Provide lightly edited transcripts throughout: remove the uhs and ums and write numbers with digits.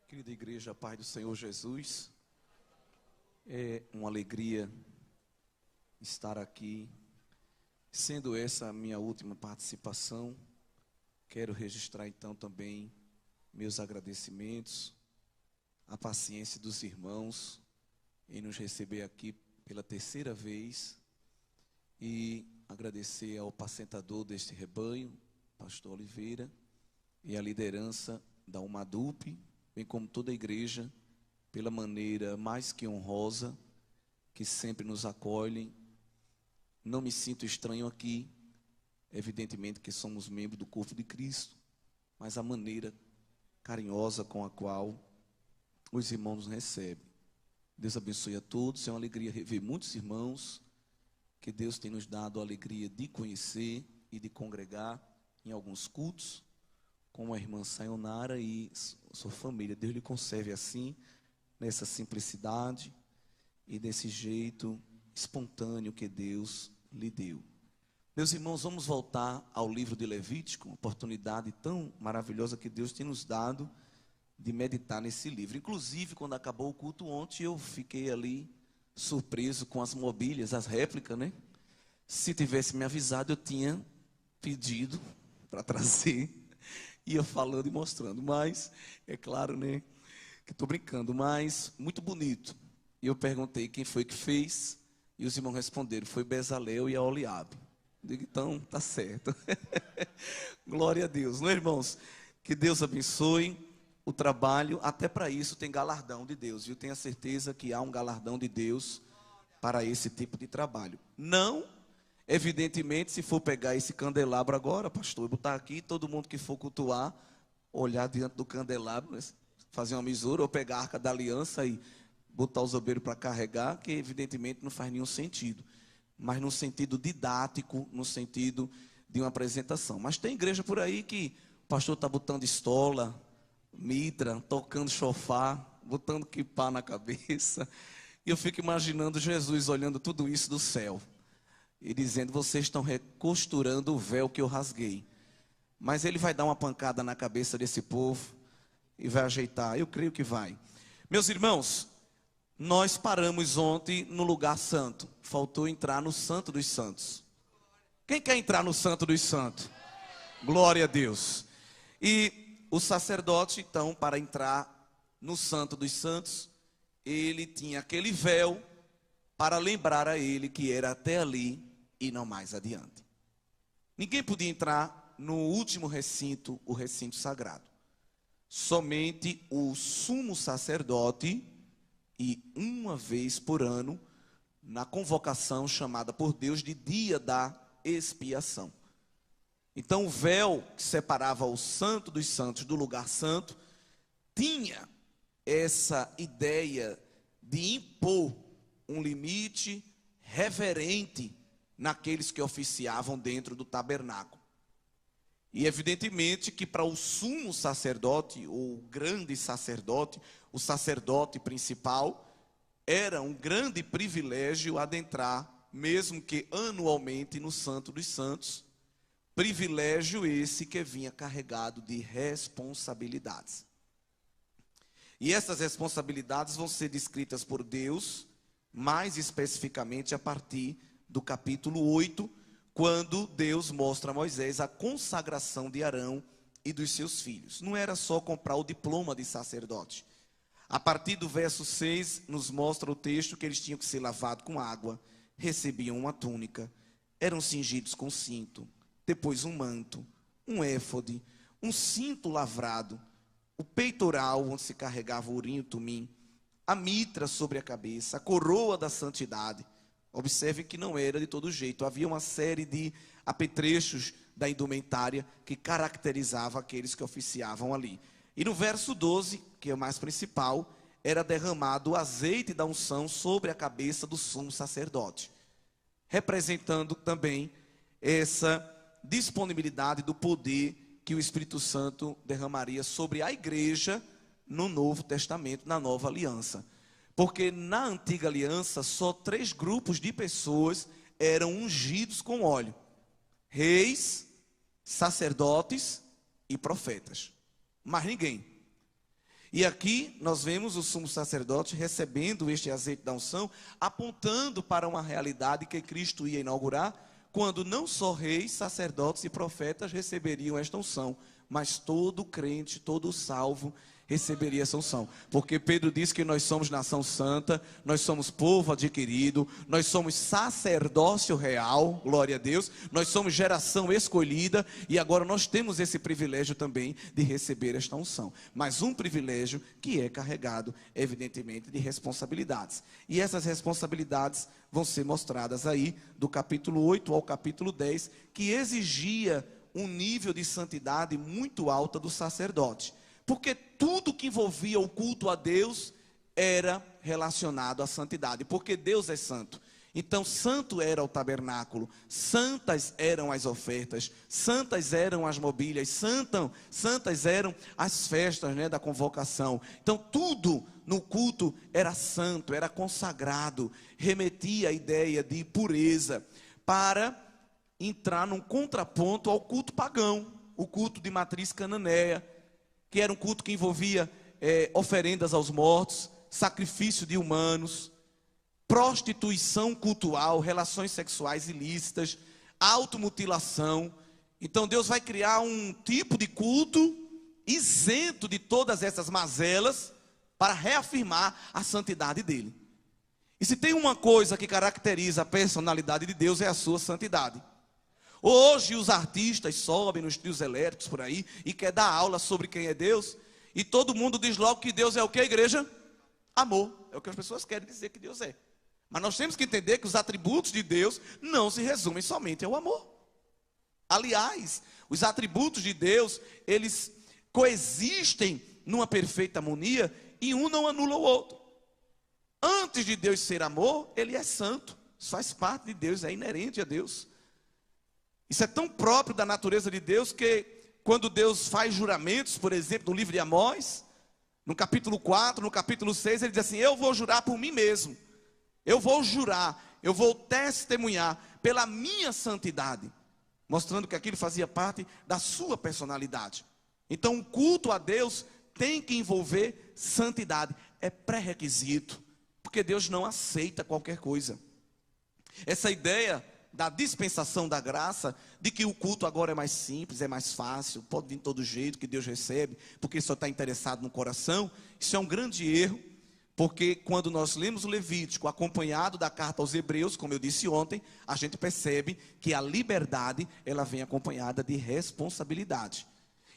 Querida igreja, Paz do Senhor Jesus, é uma alegria estar aqui, sendo essa a minha última participação. Quero registrar então também meus agradecimentos, a paciência dos irmãos em nos receber aqui pela terceira vez e agradecer ao apacentador deste rebanho, pastor Oliveira, e a liderança da UMADUP, bem como toda a igreja, pela maneira mais que honrosa que sempre nos acolhem. Não me sinto estranho aqui, evidentemente que somos membros do corpo de Cristo, mas a maneira carinhosa com a qual os irmãos nos recebem. Deus abençoe a todos, é uma alegria rever muitos irmãos, que Deus tem nos dado a alegria de conhecer e de congregar em alguns cultos, como a irmã Sayonara e sua família. Deus lhe conserve assim, nessa simplicidade e desse jeito espontâneo que Deus lhe deu. Meus irmãos, vamos voltar ao livro de Levítico, uma oportunidade tão maravilhosa que Deus tem nos dado de meditar nesse livro. Inclusive, quando acabou o culto ontem, eu fiquei ali surpreso com as mobílias, as réplicas, né? Se tivesse me avisado, eu tinha pedido para trazer, ia falando e mostrando, mas é claro, né, que estou brincando, mas muito bonito. E eu perguntei quem foi que fez, e os irmãos responderam, foi Bezalel e a Oliabe. Digo, então, tá certo. Glória a Deus, não é, irmãos? Que Deus abençoe o trabalho, até para isso tem galardão de Deus, viu? Tenho a certeza que há um galardão de Deus para esse tipo de trabalho. Não, evidentemente, se for pegar esse candelabro agora, pastor, eu botar aqui, todo mundo que for cultuar, olhar diante do candelabro, né, fazer uma misura, ou pegar a arca da aliança e botar os obreiros para carregar, que evidentemente não faz nenhum sentido. Mas no sentido didático, no sentido de uma apresentação. Mas tem igreja por aí que o pastor está botando estola, mitra, tocando chofar, botando quipá na cabeça. E eu fico imaginando Jesus olhando tudo isso do céu e dizendo, vocês estão recosturando o véu que eu rasguei. Mas ele vai dar uma pancada na cabeça desse povo e vai ajeitar. Eu creio que vai. Meus irmãos, nós paramos ontem no lugar santo. Faltou entrar no Santo dos Santos. Quem quer entrar no Santo dos Santos? Glória a Deus. E o sacerdote, então, para entrar no Santo dos Santos, ele tinha aquele véu para lembrar a ele que era até ali e não mais adiante. Ninguém podia entrar no último recinto, o recinto sagrado. Somente o sumo sacerdote, e uma vez por ano, na convocação chamada por Deus de dia da expiação. Então o véu que separava o Santo dos Santos do lugar santo tinha essa ideia de impor um limite reverente naqueles que oficiavam dentro do tabernáculo. E evidentemente que para o sumo sacerdote, ou grande sacerdote, o sacerdote principal, era um grande privilégio adentrar, mesmo que anualmente, no Santo dos Santos. Privilégio esse que vinha carregado de responsabilidades. E essas responsabilidades vão ser descritas por Deus, mais especificamente a partir do capítulo 8, quando Deus mostra a Moisés a consagração de Arão e dos seus filhos. Não era só comprar o diploma de sacerdote. A partir do verso 6, nos mostra o texto que eles tinham que ser lavados com água, recebiam uma túnica, eram cingidos com cinto, depois um manto, um éfode, um cinto lavrado, o peitoral onde se carregava o urim e o tumim, a mitra sobre a cabeça, a coroa da santidade. Observe que não era de todo jeito, havia uma série de apetrechos da indumentária que caracterizava aqueles que oficiavam ali. E no verso 12, que é o mais principal, era derramado o azeite da unção sobre a cabeça do sumo sacerdote, representando também essa disponibilidade do poder que o Espírito Santo derramaria sobre a igreja no Novo Testamento, na Nova Aliança. Porque na Antiga Aliança, só 3 grupos de pessoas eram ungidos com óleo: reis, sacerdotes e profetas. Mais ninguém. E aqui nós vemos o sumo sacerdote recebendo este azeite da unção, apontando para uma realidade que Cristo ia inaugurar, quando não só reis, sacerdotes e profetas receberiam esta unção, mas todo crente, todo salvo receberia essa unção. Porque Pedro diz que nós somos nação santa, nós somos povo adquirido, nós somos sacerdócio real, glória a Deus, nós somos geração escolhida, e agora nós temos esse privilégio também de receber esta unção. Mas um privilégio que é carregado, evidentemente, de responsabilidades. E essas responsabilidades vão ser mostradas aí do capítulo 8 ao capítulo 10, que exigia um nível de santidade muito alta do sacerdote. Porque tudo que envolvia o culto a Deus era relacionado à santidade. Porque Deus é santo. Então, santo era o tabernáculo, santas eram as ofertas, santas eram as mobílias, santas eram as festas, né, da convocação. Então, tudo no culto era santo, era consagrado, remetia à ideia de pureza, para entrar num contraponto ao culto pagão, o culto de matriz cananeia, que era um culto que envolvia oferendas aos mortos, sacrifício de humanos, prostituição cultural, relações sexuais ilícitas, automutilação. Então Deus vai criar um tipo de culto isento de todas essas mazelas para reafirmar a santidade dele. E se tem uma coisa que caracteriza a personalidade de Deus, é a sua santidade. Hoje os artistas sobem nos trios elétricos por aí e quer dar aula sobre quem é Deus, e todo mundo diz logo que Deus é o que, igreja? Amor. É o que as pessoas querem dizer que Deus é. Mas nós temos que entender que os atributos de Deus não se resumem somente ao amor. Aliás, os atributos de Deus, eles coexistem numa perfeita harmonia e um não anula o outro. Antes de Deus ser amor, ele é santo. Isso faz parte de Deus, é inerente a Deus. Isso é tão próprio da natureza de Deus que quando Deus faz juramentos, por exemplo, no livro de Amós, no capítulo 4, no capítulo 6, ele diz assim: eu vou jurar por mim mesmo. Eu vou jurar, eu vou testemunhar pela minha santidade, mostrando que aquilo fazia parte da sua personalidade. Então o culto a Deus tem que envolver santidade, é pré-requisito, porque Deus não aceita qualquer coisa. Essa ideia da dispensação da graça, de que o culto agora é mais simples, é mais fácil, pode vir de todo jeito que Deus recebe, porque só está interessado no coração, isso é um grande erro, porque quando nós lemos o Levítico, acompanhado da carta aos Hebreus, como eu disse ontem, a gente percebe que a liberdade, ela vem acompanhada de responsabilidade.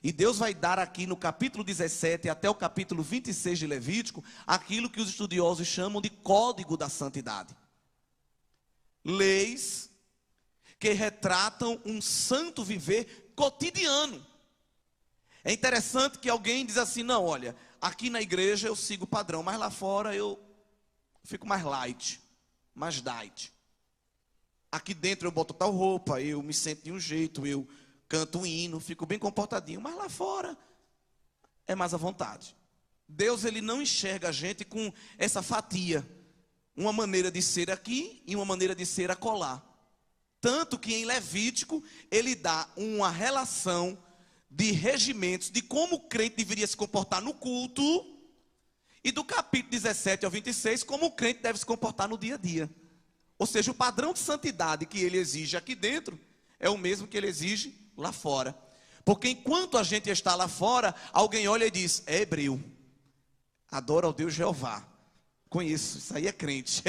E Deus vai dar aqui no capítulo 17 até o capítulo 26 de Levítico, aquilo que os estudiosos chamam de código da santidade. Leis que retratam um santo viver cotidiano. É interessante que alguém diz assim: não, olha, aqui na igreja eu sigo o padrão, mas lá fora eu fico mais light, mais diet. Aqui dentro eu boto tal roupa, eu me sento de um jeito, eu canto um hino, fico bem comportadinho, mas lá fora é mais à vontade. Deus, ele não enxerga a gente com essa fatia, uma maneira de ser aqui e uma maneira de ser acolá. Tanto que em Levítico ele dá uma relação de regimentos de como o crente deveria se comportar no culto, e do capítulo 17 ao 26 como o crente deve se comportar no dia a dia. Ou seja, o padrão de santidade que ele exige aqui dentro é o mesmo que ele exige lá fora. Porque enquanto a gente está lá fora, alguém olha e diz: é hebreu, adora ao Deus Jeová. Conheço, isso aí é crente,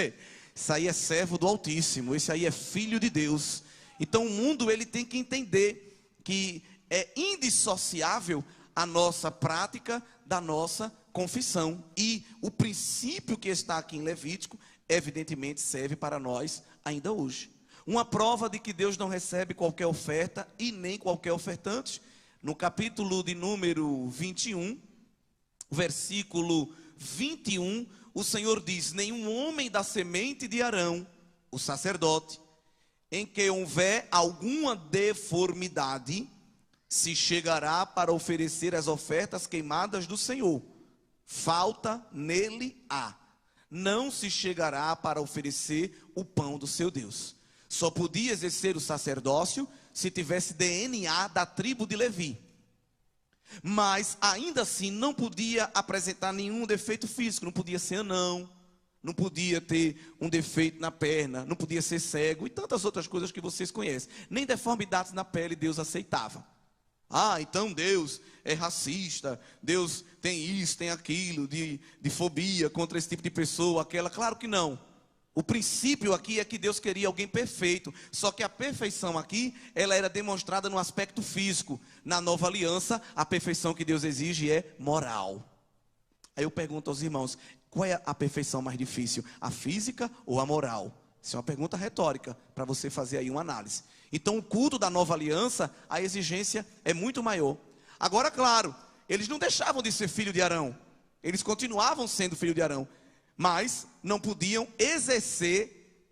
isso aí é servo do Altíssimo, isso aí é filho de Deus. Então o mundo, ele tem que entender que é indissociável a nossa prática da nossa confissão. E o princípio que está aqui em Levítico, evidentemente serve para nós ainda hoje. Uma prova de que Deus não recebe qualquer oferta e nem qualquer ofertante. No capítulo de número 21, versículo 21, o Senhor diz: nenhum homem da semente de Arão, o sacerdote, em que houver alguma deformidade, se chegará para oferecer as ofertas queimadas do Senhor. Falta nele há. Não se chegará para oferecer o pão do seu Deus. Só podia exercer o sacerdócio se tivesse DNA da tribo de Levi. mas ainda assim não podia apresentar nenhum defeito físico, não podia ser anão, não podia ter um defeito na perna, não podia ser cego e tantas outras coisas que vocês conhecem. Nem deformidades na pele Deus aceitava. Então Deus é racista, Deus tem isso, tem aquilo, de fobia contra esse tipo de pessoa, aquela. Claro que não. O princípio aqui é que Deus queria alguém perfeito, só que a perfeição aqui, ela era demonstrada no aspecto físico. Na nova aliança, a perfeição que Deus exige é moral. Aí eu pergunto aos irmãos, qual é a perfeição mais difícil? A física ou a moral? Isso é uma pergunta retórica, para você fazer aí uma análise. Então o culto da nova aliança, a exigência é muito maior. Agora, claro, eles não deixavam de ser filho de Arão. Eles continuavam sendo filho de Arão. Mas não podiam exercer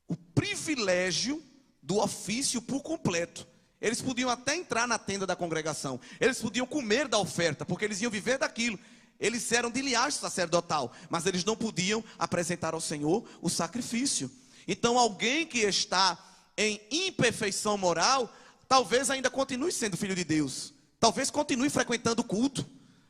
o privilégio do ofício por completo. Eles podiam até entrar na tenda da congregação. Eles podiam comer da oferta, porque eles iam viver daquilo. Eles eram de linhagem sacerdotal, mas eles não podiam apresentar ao Senhor o sacrifício. Então alguém que está em imperfeição moral, talvez ainda continue sendo filho de Deus. Talvez continue frequentando o culto.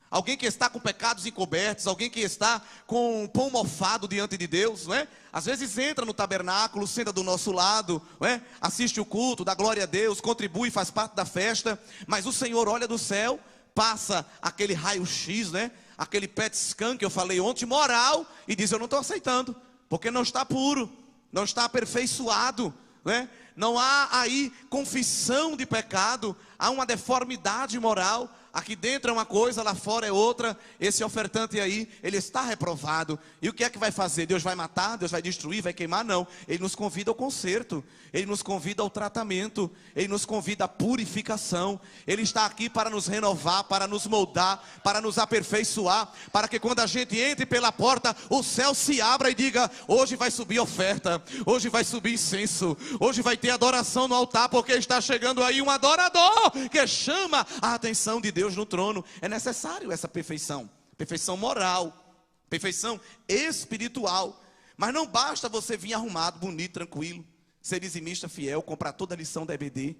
Alguém que está com pecados encobertos, alguém que está com pão mofado diante de Deus, não é? Às vezes entra no tabernáculo, senta do nosso lado, não é? Assiste o culto, dá glória a Deus, contribui, faz parte da festa, mas o Senhor olha do céu, passa aquele raio-x, né? Aquele PET scan que eu falei ontem, moral, e diz: eu não estou aceitando, porque não está puro, não está aperfeiçoado, né? Não há aí confissão de pecado, há uma deformidade moral. Aqui dentro é uma coisa, lá fora é outra. Esse ofertante aí, ele está reprovado. E o que é que vai fazer? Deus vai matar? Deus vai destruir? Vai queimar? Não. Ele nos convida ao conserto. Ele nos convida ao tratamento. Ele nos convida à purificação. Ele está aqui para nos renovar, para nos moldar, para nos aperfeiçoar, para que quando a gente entre pela porta, o céu se abra e diga: hoje vai subir oferta, hoje vai subir incenso, hoje vai ter adoração no altar, porque está chegando aí um adorador que chama a atenção de Deus no trono. É necessário essa perfeição, perfeição moral, perfeição espiritual. Mas não basta você vir arrumado, bonito, tranquilo, ser dizimista fiel, comprar toda a lição da EBD,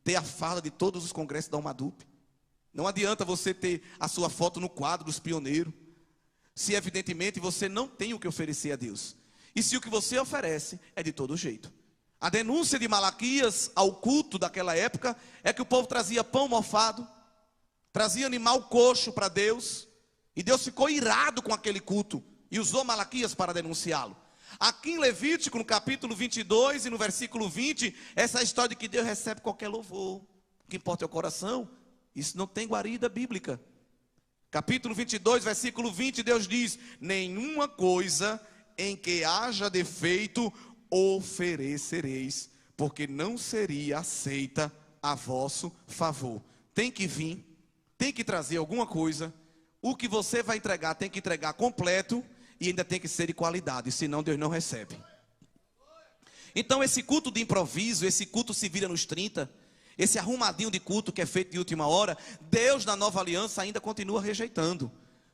ter a fala de todos os congressos da Umadup. Não adianta você ter a sua foto no quadro dos pioneiros, se evidentemente você não tem o que oferecer a Deus. E se o que você oferece é de todo jeito. A denúncia de Malaquias ao culto daquela época é que o povo trazia pão mofado, trazia animal coxo para Deus, e Deus ficou irado com aquele culto e usou Malaquias para denunciá-lo. Aqui em Levítico, no capítulo 22 e no versículo 20, essa história de que Deus recebe qualquer louvor, o que importa é o coração. Isso não tem guarida bíblica. Capítulo 22, versículo 20, Deus diz: nenhuma coisa em que haja defeito oferecereis, porque não seria aceita a vosso favor. Tem que vir, tem que trazer alguma coisa. O que você vai entregar tem que entregar completo e ainda tem que ser de qualidade, senão Deus não recebe. Então esse culto de improviso, esse culto se vira nos 30, esse arrumadinho de culto que é feito de última hora, Deus na nova aliança ainda continua rejeitando.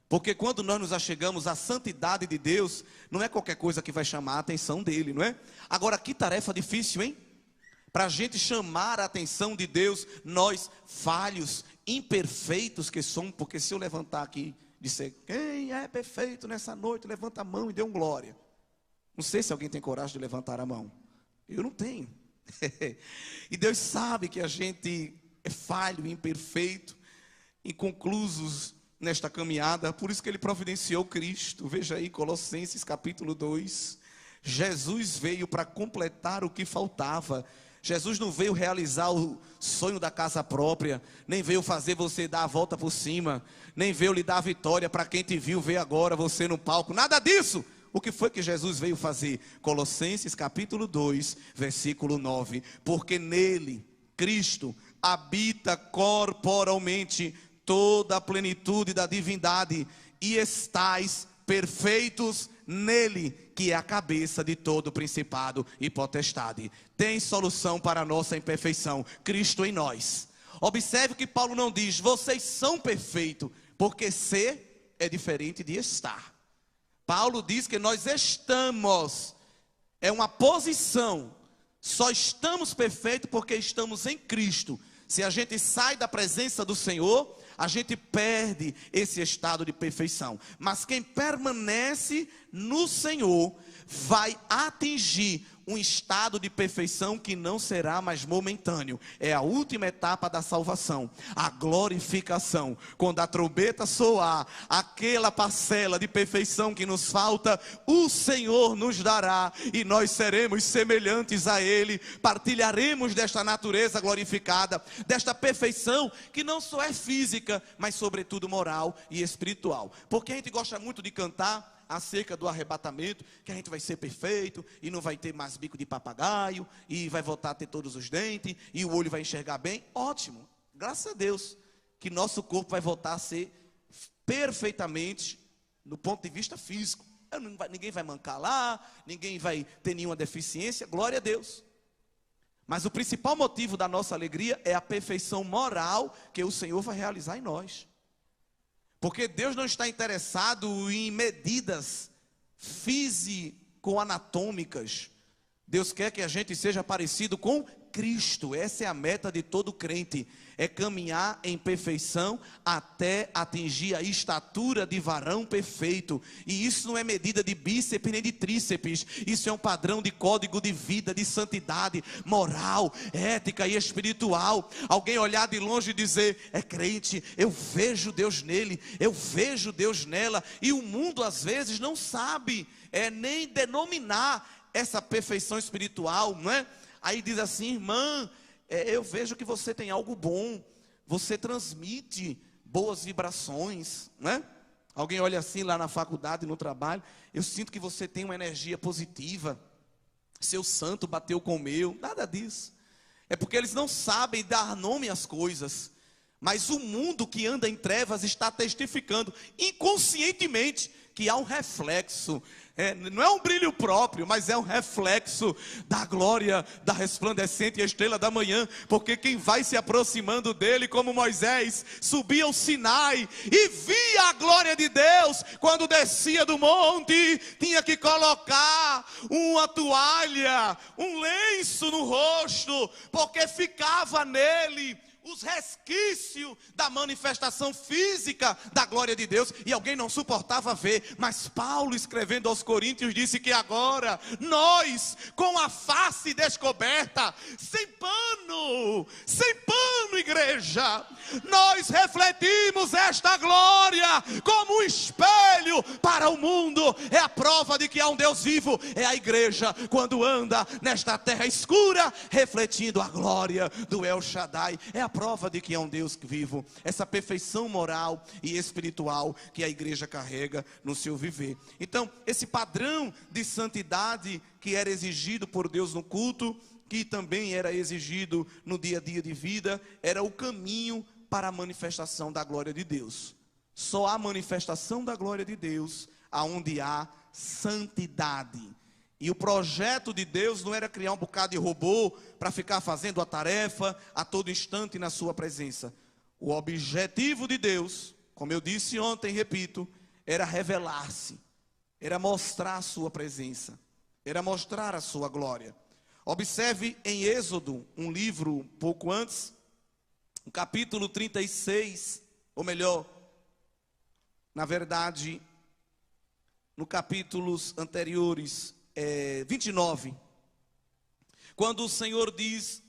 Porque quando nós nos achegamos à santidade de Deus, não é qualquer coisa que vai chamar a atenção dele, não é? Agora, que tarefa difícil, hein? Para a gente chamar a atenção de Deus, nós falhos, imperfeitos que somos. Porque se eu levantar aqui e disser: quem é perfeito nessa noite, levanta a mão e dê um glória. Não sei se alguém tem coragem de levantar a mão. Eu não tenho. E Deus sabe que a gente é falho, imperfeito, inconclusos nesta caminhada. Por isso que Ele providenciou Cristo. Veja aí Colossenses capítulo 2. Jesus veio para completar o que faltava. Jesus não veio realizar o sonho da casa própria, nem veio fazer você dar a volta por cima, nem veio lhe dar a vitória para quem te viu ver agora você no palco, nada disso. O que foi que Jesus veio fazer? Colossenses capítulo 2, versículo 9. Porque nele, Cristo, habita corporalmente toda a plenitude da divindade, e estais perfeitos nele, que é a cabeça de todo principado e potestade. Tem solução para a nossa imperfeição: Cristo em nós. Observe que Paulo não diz: vocês são perfeitos, porque ser é diferente de estar. Paulo diz que nós estamos, é uma posição. Só estamos perfeitos porque estamos em Cristo. Se a gente sai da presença do Senhor, a gente perde esse estado de perfeição. Mas quem permanece no Senhor vai atingir um estado de perfeição que não será mais momentâneo. É a última etapa da salvação, a glorificação. Quando a trombeta soar, aquela parcela de perfeição que nos falta, o Senhor nos dará, e nós seremos semelhantes a Ele, partilharemos desta natureza glorificada, desta perfeição que não só é física, mas sobretudo moral e espiritual. Porque a gente gosta muito de cantar acerca do arrebatamento, que a gente vai ser perfeito, e não vai ter mais bico de papagaio, e vai voltar a ter todos os dentes, e o olho vai enxergar bem. Ótimo, graças a Deus, que nosso corpo vai voltar a ser perfeitamente, no ponto de vista físico. Ninguém vai mancar lá, ninguém vai ter nenhuma deficiência, glória a Deus. Mas o principal motivo da nossa alegria é a perfeição moral que o Senhor vai realizar em nós. Porque Deus não está interessado em medidas físico-anatômicas. Deus quer que a gente seja parecido com Cristo. Essa é a meta de todo crente. É caminhar em perfeição até atingir a estatura de varão perfeito. E isso não é medida de bíceps nem de tríceps. Isso é um padrão de código de vida, de santidade, moral, ética e espiritual. Alguém olhar de longe e dizer, é crente, eu vejo Deus nele, eu vejo Deus nela. E o mundo às vezes não sabe nem denominar essa perfeição espiritual, não é? Aí diz assim, irmã, eu vejo que você tem algo bom, você transmite boas vibrações, né? Alguém olha assim lá na faculdade, no trabalho, eu sinto que você tem uma energia positiva, seu santo bateu com o meu, nada disso. É porque eles não sabem dar nome às coisas, mas o mundo que anda em trevas está testificando, inconscientemente, que há um reflexo. Não é um brilho próprio, mas é um reflexo da glória da resplandecente estrela da manhã, porque quem vai se aproximando dele, como Moisés, subia o Sinai e via a glória de Deus, quando descia do monte, tinha que colocar uma toalha, um lenço no rosto, porque ficava nele os resquícios da manifestação física da glória de Deus, e alguém não suportava ver. Mas Paulo, escrevendo aos Coríntios, disse que agora nós, com a face descoberta, sem pano, igreja, nós refletimos esta glória como um espelho para o mundo. É a prova de que há um Deus vivo. É a igreja quando anda nesta terra escura, refletindo a glória do El Shaddai. É a prova de que é um Deus vivo. Essa perfeição moral e espiritual que a igreja carrega no seu viver. Então, esse padrão de santidade que era exigido por Deus no culto, que também era exigido no dia a dia de vida, era o caminho para a manifestação da glória de Deus. Só há manifestação da glória de Deus aonde há santidade. E o projeto de Deus não era criar um bocado de robô para ficar fazendo a tarefa a todo instante na sua presença. O objetivo de Deus, como eu disse ontem, repito, era revelar-se, era mostrar a sua presença, era mostrar a sua glória. Observe em Êxodo, um livro pouco antes, no capítulo 36, ou melhor, na verdade, no capítulos anteriores, 29, quando o Senhor diz,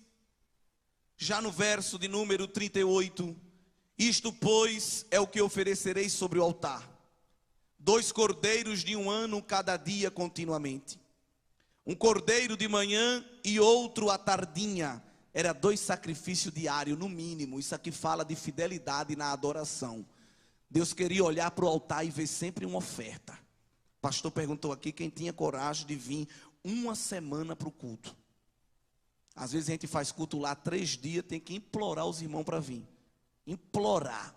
já no verso de número 38, isto pois é o que oferecereis sobre o altar, 2 cordeiros de 1 ano cada dia continuamente, um cordeiro de manhã e outro à tardinha. Era 2 sacrifícios diários no mínimo. Isso aqui fala de fidelidade na adoração. Deus queria olhar para o altar e ver sempre uma oferta. O pastor perguntou aqui quem tinha coragem de vir uma semana para o culto. Às vezes a gente faz culto lá 3 dias, tem que implorar os irmãos para vir. Implorar.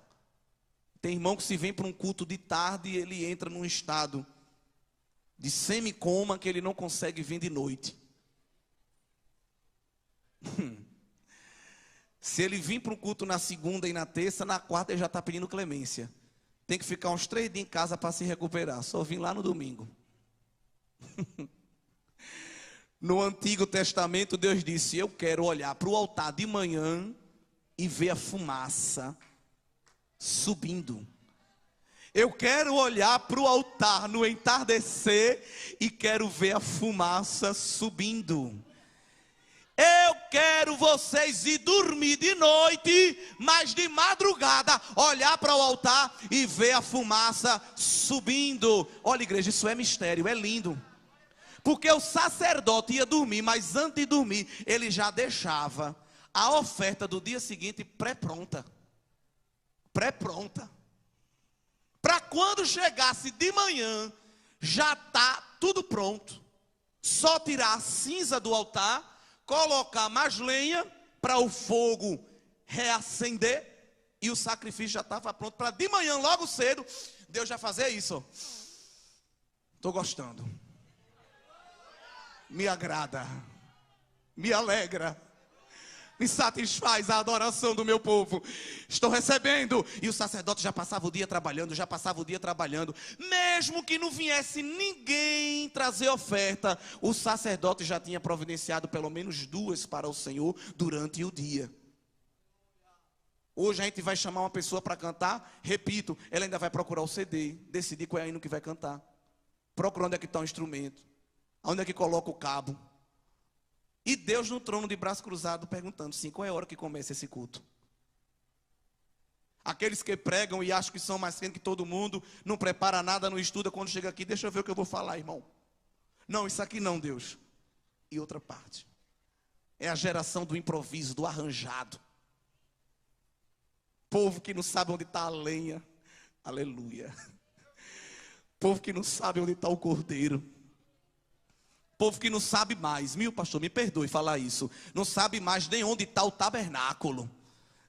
Tem irmão que se vem para um culto de tarde, ele entra num estado de semicoma que ele não consegue vir de noite. Se ele vir para um culto na segunda e na terça, na quarta ele já está pedindo clemência. Tem que ficar uns 3 dias em casa para se recuperar. Só vim lá no domingo. No Antigo Testamento, Deus disse: eu quero olhar para o altar de manhã e ver a fumaça. subindo. Eu quero olhar para o altar no entardecer e quero ver a fumaça subindo. Eu quero vocês ir dormir de noite, mas de madrugada olhar para o altar e ver a fumaça subindo. Olha, igreja, isso é mistério, é lindo. Porque o sacerdote ia dormir, mas antes de dormir, ele já deixava a oferta do dia seguinte pré-pronta. Pré-pronta. Para quando chegasse de manhã, já está tudo pronto. Só tirar a cinza do altar, colocar mais lenha para o fogo reacender e o sacrifício já estava pronto. Para de manhã, logo cedo, Deus já fazer isso. Estou gostando. Me agrada. Me alegra. Me satisfaz a adoração do meu povo. Estou recebendo. E o sacerdote já passava o dia trabalhando, mesmo que não viesse ninguém trazer oferta, o sacerdote já tinha providenciado pelo menos 2 para o Senhor durante o dia. Hoje a gente vai chamar uma pessoa para cantar. Repito, ela ainda vai procurar o CD, decidir qual é o hino que vai cantar, procurar onde é que está o instrumento, onde é que coloca o cabo. E Deus no trono de braço cruzado perguntando, sim, qual é a hora que começa esse culto? Aqueles que pregam e acham que são mais crentes que todo mundo, não prepara nada, não estuda, quando chega aqui, deixa eu ver o que eu vou falar, irmão. Não, isso aqui não, Deus. E outra parte, é a geração do improviso, do arranjado. Povo que não sabe onde está a lenha, aleluia. Povo que não sabe onde está o cordeiro. Povo que não sabe mais, pastor, me perdoe falar isso, não sabe mais nem onde está o tabernáculo,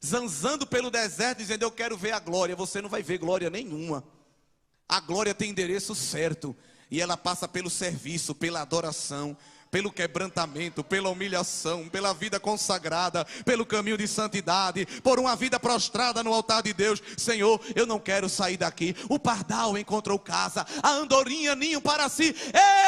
zanzando pelo deserto, dizendo eu quero ver a glória. Você não vai ver glória nenhuma. A glória tem endereço certo, e ela passa pelo serviço, pela adoração, pelo quebrantamento, pela humilhação, pela vida consagrada, pelo caminho de santidade, por uma vida prostrada no altar de Deus. Senhor, eu não quero sair daqui. O pardal encontrou casa, a andorinha ninho para si.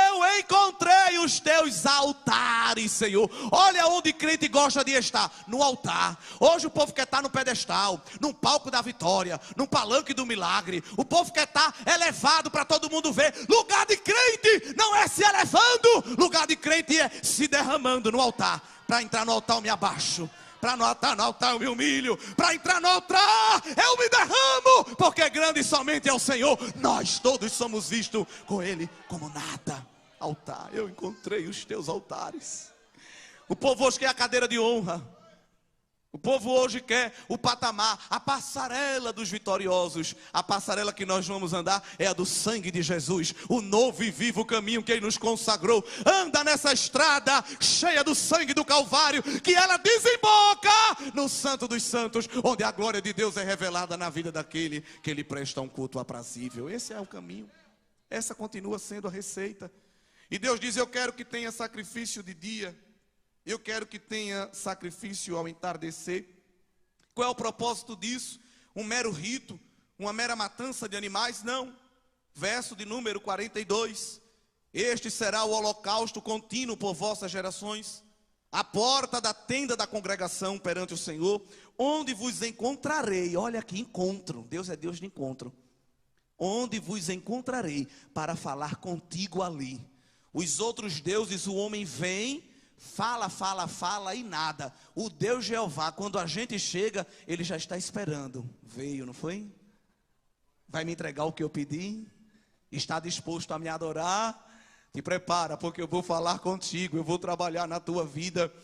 Eu encontrei os teus altares, Senhor. Olha onde crente gosta de estar, no altar. Hoje o povo quer estar no pedestal, no palco da vitória, no palanque do milagre. O povo quer estar elevado para todo mundo ver. Lugar de crente não é se elevando, lugar de crente é se derramando no altar. Para entrar no altar eu me abaixo, para entrar no altar eu me humilho, para entrar no altar eu me derramo, porque grande somente é o Senhor. Nós todos somos vistos com Ele como nada. Altar, eu encontrei os teus altares. O povo hoje quer a cadeira de honra. O povo hoje quer o patamar, a passarela dos vitoriosos. A passarela que nós vamos andar é a do sangue de Jesus, o novo e vivo caminho que Ele nos consagrou. Anda nessa estrada cheia do sangue do Calvário, que ela desemboca no Santo dos Santos, onde a glória de Deus é revelada na vida daquele que Ele presta um culto aprazível. Esse é o caminho, essa continua sendo a receita. E Deus diz, eu quero que tenha sacrifício de dia, eu quero que tenha sacrifício ao entardecer. Qual é o propósito disso? Um mero rito? Uma mera matança de animais? Não. Verso de número 42. Este será o holocausto contínuo por vossas gerações, a porta da tenda da congregação perante o Senhor, onde vos encontrarei. Olha aqui, encontro. Deus é Deus de encontro. Onde vos encontrarei para falar contigo ali. Os outros deuses, o homem vem, fala e nada. O Deus Jeová, quando a gente chega, Ele já está esperando. Veio, não foi? Vai me entregar o que eu pedi? Está disposto a me adorar? Te prepara, porque eu vou falar contigo, eu vou trabalhar na tua vida.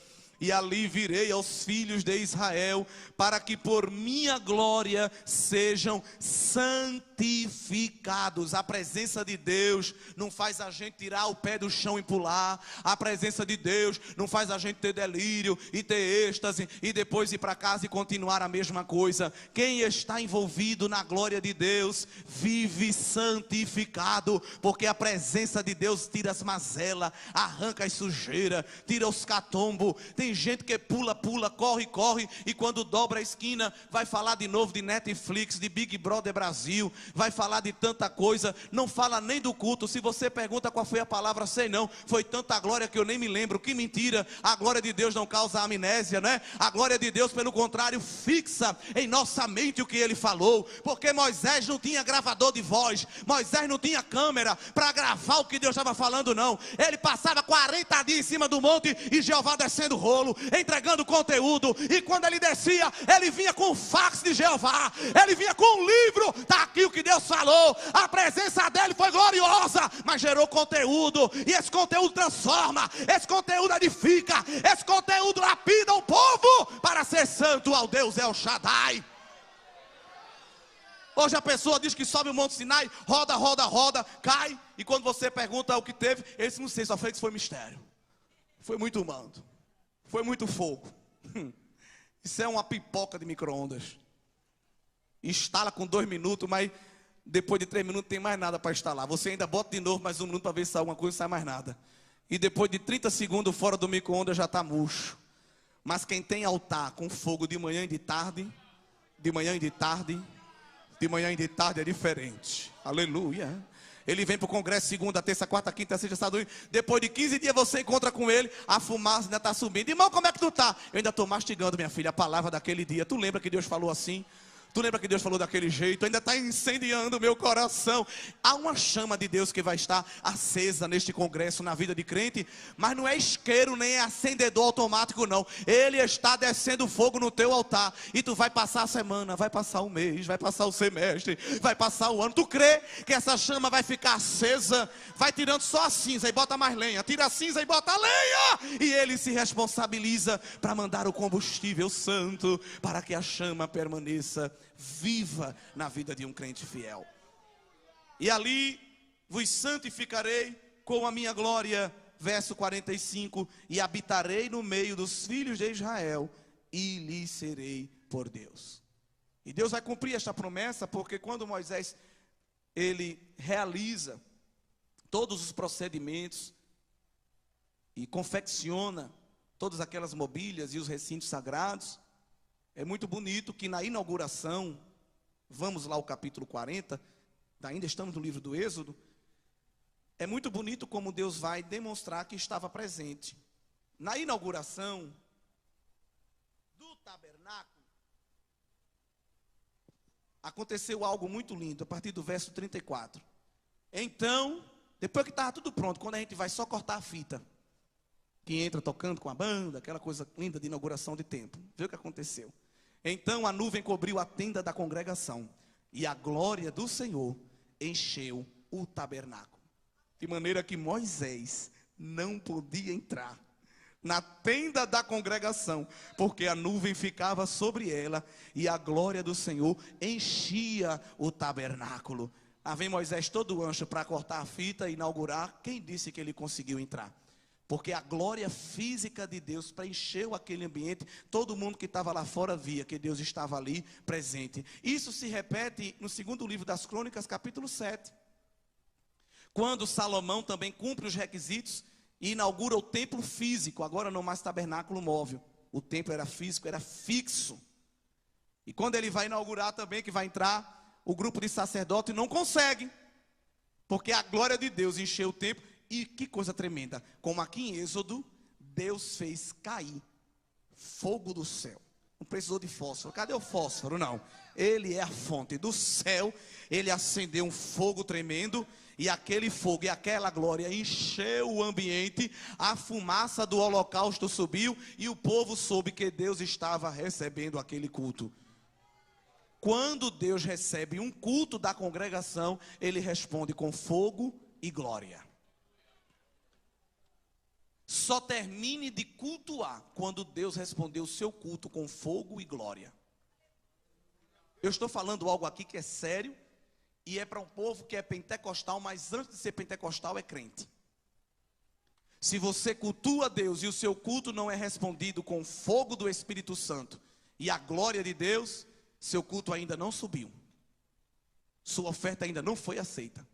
E ali virei aos filhos de Israel, para que por minha glória sejam santificados. A presença de Deus não faz a gente tirar o pé do chão e pular. A presença de Deus não faz a gente ter delírio e ter êxtase e depois ir para casa e continuar a mesma coisa. Quem está envolvido na glória de Deus vive santificado, porque a presença de Deus tira as mazelas, arranca as sujeiras, tira os catombos. Tem Tem gente que pula, corre, e quando dobra a esquina, vai falar de novo de Netflix, de Big Brother Brasil, vai falar de tanta coisa, não fala nem do culto. Se você pergunta qual foi a palavra, sei não, foi tanta glória que eu nem me lembro. Que mentira, a glória de Deus não causa amnésia, né? A glória de Deus, pelo contrário, fixa em nossa mente o que ele falou, porque Moisés não tinha gravador de voz, Moisés não tinha câmera para gravar o que Deus estava falando, não. Ele passava 40 dias em cima do monte e Jeová descendo o rolo, entregando conteúdo, e quando ele descia, ele vinha com o fax de Jeová, ele vinha com um livro, está aqui o que Deus falou. A presença dele foi gloriosa, mas gerou conteúdo, e esse conteúdo transforma, esse conteúdo edifica, esse conteúdo lapida o povo para ser santo ao Deus El Shaddai. Hoje a pessoa diz que sobe o Monte Sinai, roda, cai, e quando você pergunta o que teve, ele diz: não sei, só foi que foi mistério, foi muito manto, foi muito fogo. Isso é uma pipoca de micro-ondas. Instala com 2 minutos, mas depois de 3 minutos não tem mais nada para instalar. Você ainda bota de novo mais 1 minuto para ver se sai alguma coisa, não sai mais nada. E depois de 30 segundos fora do micro-ondas já está murcho. Mas quem tem altar com fogo de manhã e de tarde, de manhã e de tarde, de manhã e de tarde é diferente. Aleluia. Ele vem para o congresso segunda, terça, quarta, quinta, sexta, sábado. Depois de 15 dias você encontra com ele, a fumaça ainda está subindo. Irmão, como é que tu está? Eu ainda estou mastigando, minha filha, a palavra daquele dia. Tu lembra que Deus falou assim? Tu lembra que Deus falou daquele jeito? Ainda está incendiando o meu coração. Há uma chama de Deus que vai estar acesa neste congresso, na vida de crente. Mas não é isqueiro, nem é acendedor automático, não. Ele está descendo fogo no teu altar. E tu vai passar a semana, vai passar o mês, vai passar o semestre, vai passar o ano. Tu crê que essa chama vai ficar acesa? Vai tirando só a cinza e bota mais lenha. Tira a cinza e bota a lenha. E ele se responsabiliza para mandar o combustível santo, para que a chama permaneça viva na vida de um crente fiel. E ali vos santificarei com a minha glória, verso 45, e habitarei no meio dos filhos de Israel, e lhes serei por Deus. E Deus vai cumprir esta promessa, porque quando Moisés, ele realiza todos os procedimentos, e confecciona todas aquelas mobílias e os recintos sagrados, é muito bonito que na inauguração, vamos lá ao capítulo 40, ainda estamos no livro do Êxodo, é muito bonito como Deus vai demonstrar que estava presente. Na inauguração do tabernáculo, aconteceu algo muito lindo, a partir do verso 34. Então, depois que estava tudo pronto, quando a gente vai só cortar a fita, que entra tocando com a banda, aquela coisa linda de inauguração de templo, vê o que aconteceu. Então a nuvem cobriu a tenda da congregação, e a glória do Senhor encheu o tabernáculo, de maneira que Moisés não podia entrar na tenda da congregação, porque a nuvem ficava sobre ela, e a glória do Senhor enchia o tabernáculo. Vem Moisés todo ancho para cortar a fita e inaugurar. Quem disse que ele conseguiu entrar? Porque a glória física de Deus preencheu aquele ambiente. Todo mundo que estava lá fora via que Deus estava ali presente. Isso se repete no segundo livro das Crônicas, capítulo 7. Quando Salomão também cumpre os requisitos e inaugura o templo físico. Agora não mais tabernáculo móvel. O templo era físico, era fixo. E quando ele vai inaugurar também, que vai entrar, o grupo de sacerdotes não consegue. Porque a glória de Deus encheu o templo. E que coisa tremenda, como aqui em Êxodo, Deus fez cair fogo do céu. Não precisou de fósforo. Cadê o fósforo? Não. Ele é a fonte do céu. Ele acendeu um fogo tremendo, e aquele fogo e aquela glória encheu o ambiente. A fumaça do holocausto subiu, e o povo soube que Deus estava recebendo aquele culto. Quando Deus recebe um culto da congregação, ele responde com fogo e glória. Só termine de cultuar quando Deus respondeu o seu culto com fogo e glória. Eu estou falando algo aqui que é sério, e é para um povo que é pentecostal, mas antes de ser pentecostal é crente. Se você cultua Deus e o seu culto não é respondido com fogo do Espírito Santo e a glória de Deus, seu culto ainda não subiu. Sua oferta ainda não foi aceita.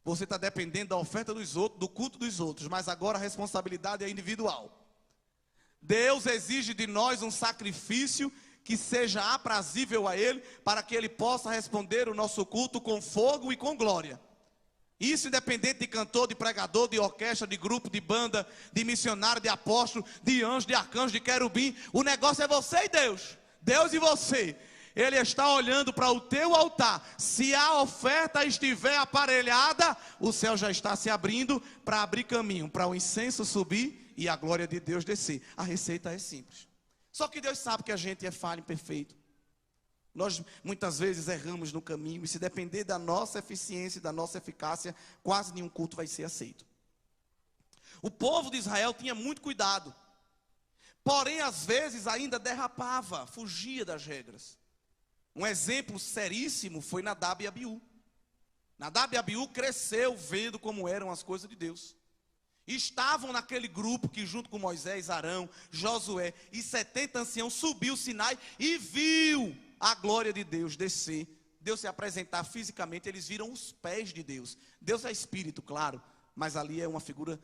Você está dependendo da oferta dos outros, do culto dos outros, mas agora a responsabilidade é individual. Deus exige de nós um sacrifício que seja aprazível a Ele, para que Ele possa responder o nosso culto com fogo e com glória. Isso independente de cantor, de pregador, de orquestra, de grupo, de banda, de missionário, de apóstolo, de anjo, de arcanjo, de querubim. O negócio é você e Deus. Deus e você. Ele está olhando para o teu altar. Se a oferta estiver aparelhada, o céu já está se abrindo para abrir caminho, para o incenso subir e a glória de Deus descer. A receita é simples. Só que Deus sabe que a gente é falho e imperfeito. Nós muitas vezes erramos no caminho, e se depender da nossa eficiência e da nossa eficácia, quase nenhum culto vai ser aceito. O povo de Israel tinha muito cuidado, porém às vezes ainda derrapava, fugia das regras. Um exemplo seríssimo foi Nadab e Abiú. Nadab e Abiú cresceu vendo como eram as coisas de Deus. Estavam naquele grupo que junto com Moisés, Arão, Josué e 70 anciãos subiu o Sinai e viu a glória de Deus descer, Deus se apresentar fisicamente. Eles viram os pés de Deus. Deus é espírito, claro, mas ali é uma figura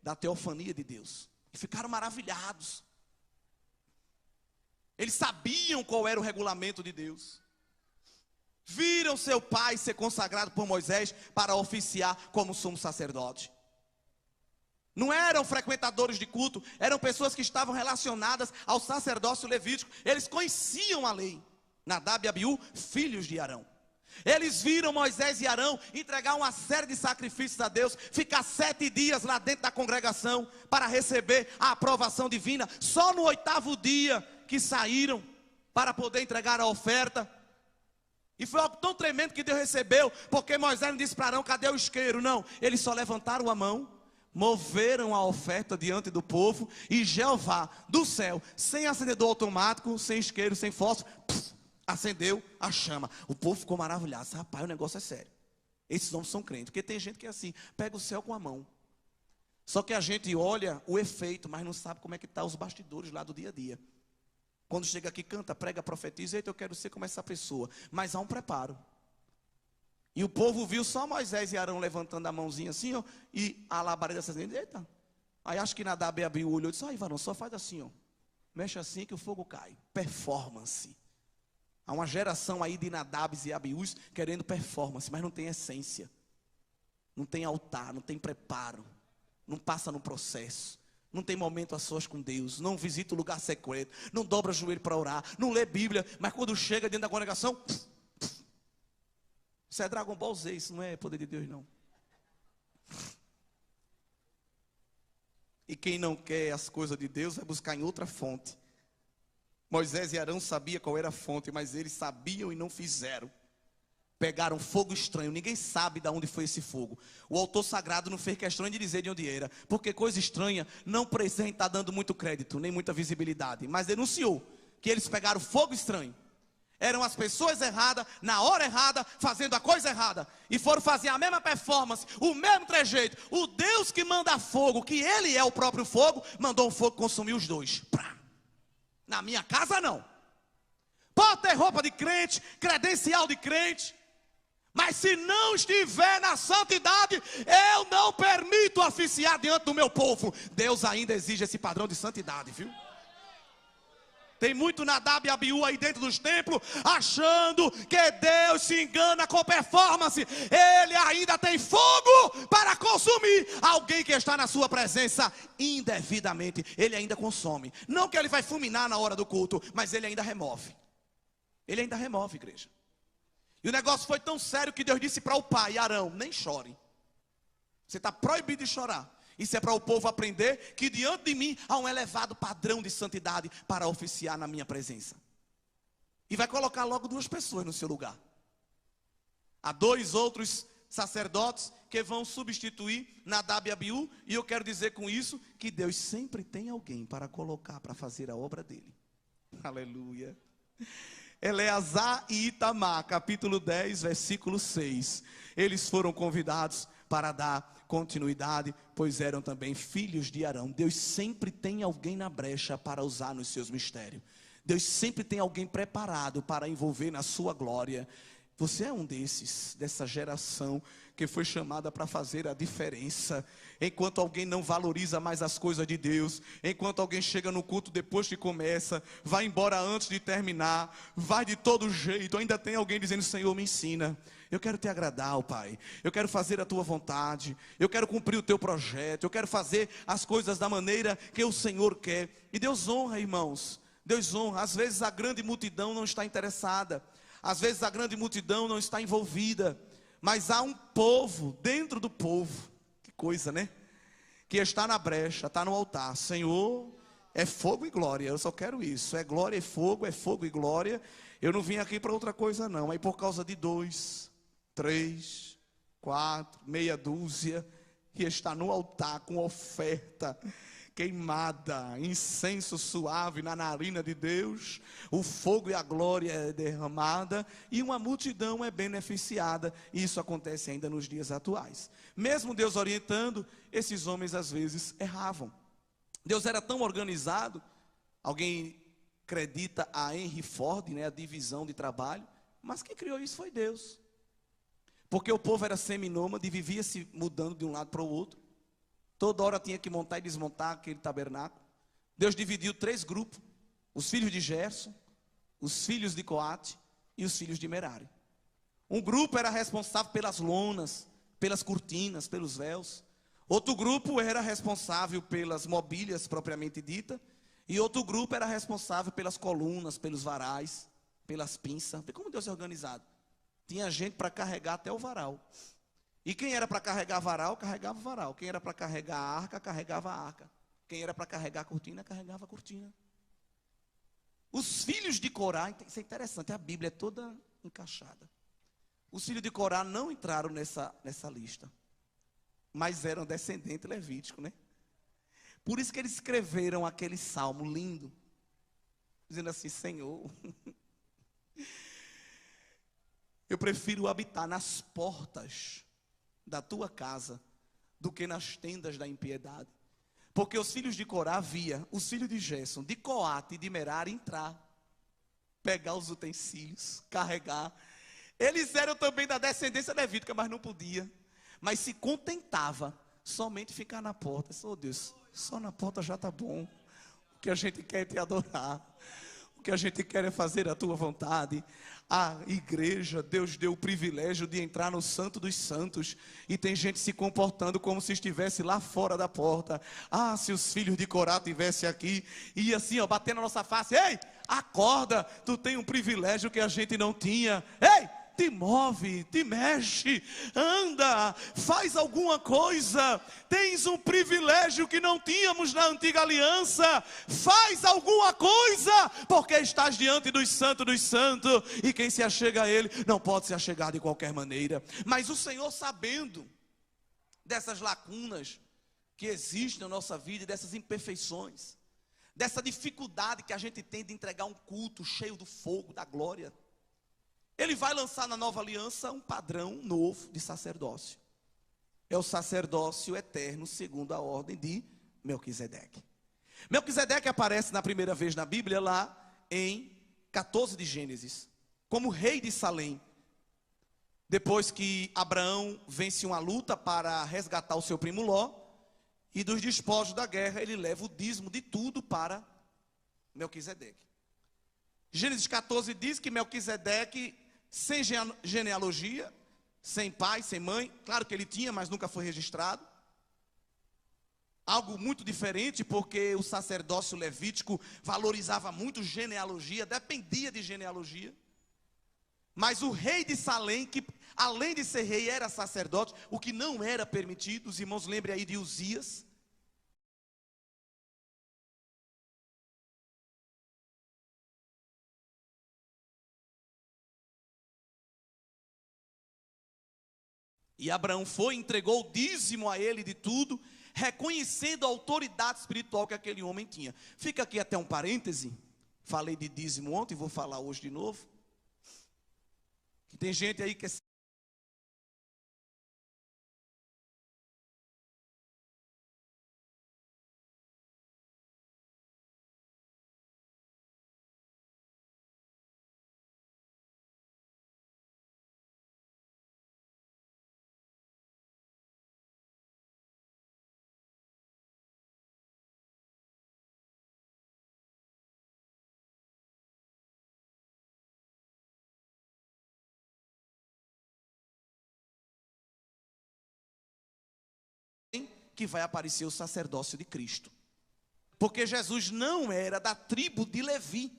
da teofania de Deus. E ficaram maravilhados. Eles sabiam qual era o regulamento de Deus. Viram seu pai ser consagrado por Moisés para oficiar como sumo sacerdote. Não eram frequentadores de culto, eram pessoas que estavam relacionadas ao sacerdócio levítico. Eles conheciam a lei. Nadab e Abiú, filhos de Arão. Eles viram Moisés e Arão entregar uma série de sacrifícios a Deus, ficar 7 dias lá dentro da congregação para receber a aprovação divina. Só no 8º dia que saíram para poder entregar a oferta. E foi algo tão tremendo que Deus recebeu, porque Moisés não disse para Arão: cadê o isqueiro? Não, eles só levantaram a mão, moveram a oferta diante do povo, e Jeová do céu, sem acendedor automático, sem isqueiro, sem fósforo, acendeu a chama. O povo ficou maravilhado. Rapaz, o negócio é sério. Esses homens são crentes, porque tem gente que é assim, pega o céu com a mão. Só que a gente olha o efeito, mas não sabe como é que está os bastidores lá do dia a dia. Quando chega aqui, canta, prega, profetiza, eita, eu quero ser como essa pessoa. Mas há um preparo. E o povo viu só Moisés e Arão levantando a mãozinha assim, ó, e a labareda acendendo. Eita. Aí acho que Nadab abriu o olho e disse: aí, varão, só faz assim, ó. Mexe assim que o fogo cai. Performance. Há uma geração aí de Nadabs e Abiús querendo performance, mas não tem essência. Não tem altar, não tem preparo. Não passa no processo. Não tem momento a sós com Deus. Não visita o lugar secreto. Não dobra o joelho para orar. Não lê Bíblia. Mas quando chega dentro da congregação, isso é Dragon Ball Z, isso não é poder de Deus, não. E quem não quer as coisas de Deus vai buscar em outra fonte. Moisés e Arão sabiam qual era a fonte, mas eles sabiam e não fizeram. Pegaram fogo estranho, ninguém sabe de onde foi esse fogo. O autor sagrado não fez questão de dizer de onde era, porque coisa estranha não precisa estar dando muito crédito, nem muita visibilidade. Mas denunciou que eles pegaram fogo estranho. Eram as pessoas erradas, na hora errada, fazendo a coisa errada. E foram fazer a mesma performance, o mesmo trejeito. O Deus que manda fogo, que Ele é o próprio fogo, mandou um fogo consumir os dois. Na minha casa não. Pode ter roupa de crente, credencial de crente, mas se não estiver na santidade, eu não permito oficiar diante do meu povo. Deus ainda exige esse padrão de santidade, viu? Tem muito Nadab e Abiú aí dentro dos templos, achando que Deus se engana com performance. Ele ainda tem fogo para consumir alguém que está na sua presença indevidamente. Ele ainda consome. Não que ele vai fulminar na hora do culto, mas ele ainda remove. Ele ainda remove, igreja. E o negócio foi tão sério que Deus disse para o pai, Arão: nem chore. Você está proibido de chorar. Isso é para o povo aprender que diante de mim há um elevado padrão de santidade para oficiar na minha presença. E vai colocar logo 2 pessoas no seu lugar. Há 2 outros sacerdotes que vão substituir Nadab e Abiú. E eu quero dizer com isso que Deus sempre tem alguém para colocar para fazer a obra dele. Aleluia. Eleazar e Itamar, capítulo 10, versículo 6. Eles foram convidados para dar continuidade, pois eram também filhos de Arão. Deus sempre tem alguém na brecha para usar nos seus mistérios. Deus sempre tem alguém preparado para envolver na sua glória. Você é um dessa geração que foi chamada para fazer a diferença. Enquanto alguém não valoriza mais as coisas de Deus, enquanto alguém chega no culto depois que começa, vai embora antes de terminar, vai de todo jeito, ainda tem alguém dizendo: Senhor, me ensina. Eu quero te agradar, ó Pai. Eu quero fazer a tua vontade. Eu quero cumprir o teu projeto. Eu quero fazer as coisas da maneira que o Senhor quer. E Deus honra, irmãos. Deus honra. Às vezes a grande multidão não está interessada. Às vezes a grande multidão não está envolvida. Mas há um povo dentro do povo. Que coisa, né? Que está na brecha, está no altar. Senhor, é fogo e glória. Eu só quero isso. É glória e fogo e glória. Eu não vim aqui para outra coisa não. Aí por causa de 2, 3, 4, meia dúzia, que está no altar com oferta queimada, incenso suave na narina de Deus, o fogo e a glória é derramada, e uma multidão é beneficiada. Isso acontece ainda nos dias atuais. Mesmo Deus orientando, esses homens às vezes erravam. Deus era tão organizado, alguém acredita a Henry Ford, né, a divisão de trabalho, mas quem criou isso foi Deus. Porque o povo era seminômade e vivia se mudando de um lado para o outro. Toda hora tinha que montar e desmontar aquele tabernáculo. Deus dividiu 3 grupos: os filhos de Gerson, os filhos de Coate e os filhos de Merari. Um grupo era responsável pelas lonas, pelas cortinas, pelos véus. Outro grupo era responsável pelas mobílias propriamente dita. E outro grupo era responsável pelas colunas, pelos varais, pelas pinças. Vê como Deus é organizado. Tinha gente para carregar até o varal. E quem era para carregar varal, carregava varal. Quem era para carregar a arca, carregava a arca. Quem era para carregar a cortina, carregava a cortina. Os filhos de Corá, isso é interessante, a Bíblia é toda encaixada. Os filhos de Corá não entraram nessa lista, mas eram descendentes levíticos, né? Por isso que eles escreveram aquele salmo lindo, dizendo assim: Senhor, eu prefiro habitar nas portas da tua casa do que nas tendas da impiedade. Porque os filhos de Corá via os filhos de Gerson, de Coate e de Merari entrar, pegar os utensílios, carregar. Eles eram também da descendência levítica, mas não podia. Mas se contentava somente ficar na porta. Oh Deus, só na porta já está bom. O que a gente quer é te adorar. O que a gente quer é fazer a tua vontade. A igreja, Deus deu o privilégio de entrar no Santo dos Santos, e tem gente se comportando como se estivesse lá fora da porta. Ah, se os filhos de Corá estivessem aqui, e assim, ó, batendo na nossa face: ei, acorda, tu tem um privilégio que a gente não tinha. Ei, te move, te mexe, anda, faz alguma coisa. Tens um privilégio que não tínhamos na antiga aliança. Faz alguma coisa, porque estás diante dos santos, e quem se achega a ele não pode se achegar de qualquer maneira. Mas o Senhor, sabendo dessas lacunas que existem na nossa vida, dessas imperfeições, dessa dificuldade que a gente tem de entregar um culto cheio do fogo, da glória, Ele vai lançar na nova aliança um padrão novo de sacerdócio. É o sacerdócio eterno segundo a ordem de Melquisedeque. Melquisedeque aparece na primeira vez na Bíblia lá em 14 de Gênesis, como rei de Salém. Depois que Abraão vence uma luta para resgatar o seu primo Ló, e dos despojos da guerra ele leva o dízimo de tudo para Melquisedeque. Gênesis 14 diz que Melquisedeque, sem genealogia, sem pai, sem mãe, claro que ele tinha, mas nunca foi registrado. Algo muito diferente, porque o sacerdócio levítico valorizava muito genealogia, dependia de genealogia. Mas o rei de Salém, que além de ser rei era sacerdote, o que não era permitido. Os irmãos lembrem aí de Uzias. E Abraão foi e entregou o dízimo a ele de tudo, reconhecendo a autoridade espiritual que aquele homem tinha. Fica aqui até um parêntese. Falei de dízimo ontem, vou falar hoje de novo. Que tem gente aí que é que vai aparecer o sacerdócio de Cristo. Porque Jesus não era da tribo de Levi.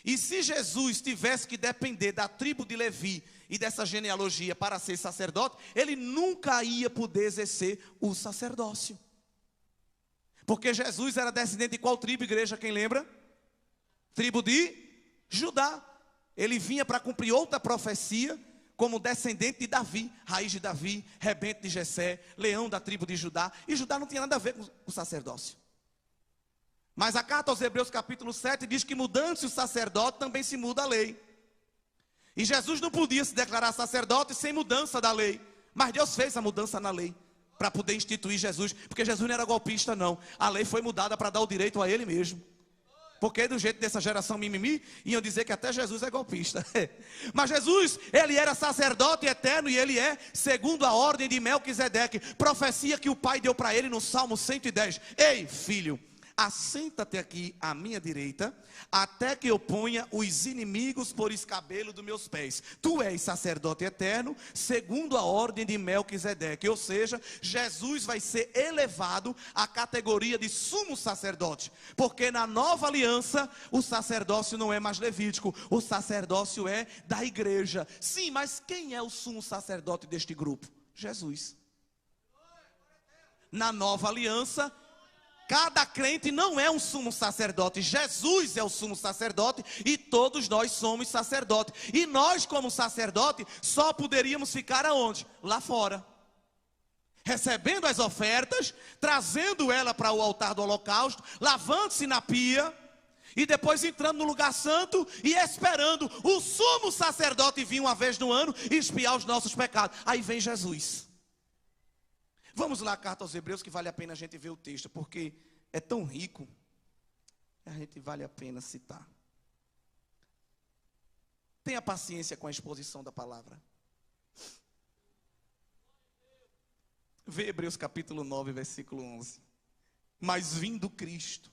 E se Jesus tivesse que depender da tribo de Levi e dessa genealogia para ser sacerdote, ele nunca ia poder exercer o sacerdócio. Porque Jesus era descendente de qual tribo, igreja, quem lembra? Tribo de Judá. Ele vinha para cumprir outra profecia, como descendente de Davi, raiz de Davi, rebento de Jessé, leão da tribo de Judá. E Judá não tinha nada a ver com o sacerdócio. Mas a carta aos Hebreus capítulo 7 diz que mudando-se o sacerdote, também se muda a lei. E Jesus não podia se declarar sacerdote sem mudança da lei. Mas Deus fez a mudança na lei, para poder instituir Jesus. Porque Jesus não era golpista não. A lei foi mudada para dar o direito a ele mesmo. Porque do jeito dessa geração mimimi, iam dizer que até Jesus é golpista. Mas Jesus, ele era sacerdote eterno e ele é segundo a ordem de Melquisedeque. Profecia que o pai deu para ele no Salmo 110. Ei, filho, assenta-te aqui à minha direita, até que eu ponha os inimigos por escabelo dos meus pés. Tu és sacerdote eterno, segundo a ordem de Melquisedeque. Ou seja, Jesus vai ser elevado à categoria de sumo sacerdote. Porque na nova aliança, o sacerdócio não é mais levítico, o sacerdócio é da igreja. Sim, mas quem é o sumo sacerdote deste grupo? Jesus. Na nova aliança, cada crente não é um sumo sacerdote. Jesus é o sumo sacerdote e todos nós somos sacerdotes. E nós, como sacerdote, só poderíamos ficar aonde? Lá fora. Recebendo as ofertas, trazendo ela para o altar do holocausto, lavando-se na pia e depois entrando no lugar santo e esperando o sumo sacerdote vir uma vez no ano e expiar os nossos pecados. Aí vem Jesus. Vamos lá, a carta aos Hebreus, que vale a pena a gente ver o texto, porque é tão rico, a gente vale a pena citar. Tenha paciência com a exposição da palavra. Vê Hebreus capítulo 9, versículo 11. Mas vindo Cristo,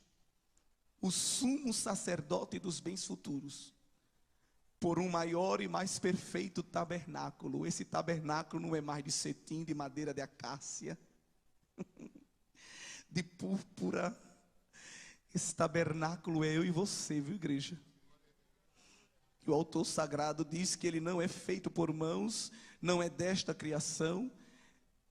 o sumo sacerdote dos bens futuros, por um maior e mais perfeito tabernáculo. Esse tabernáculo não é mais de cetim, de madeira de acácia, de púrpura. Esse tabernáculo é eu e você, viu, igreja? E o autor sagrado diz que ele não é feito por mãos, não é desta criação.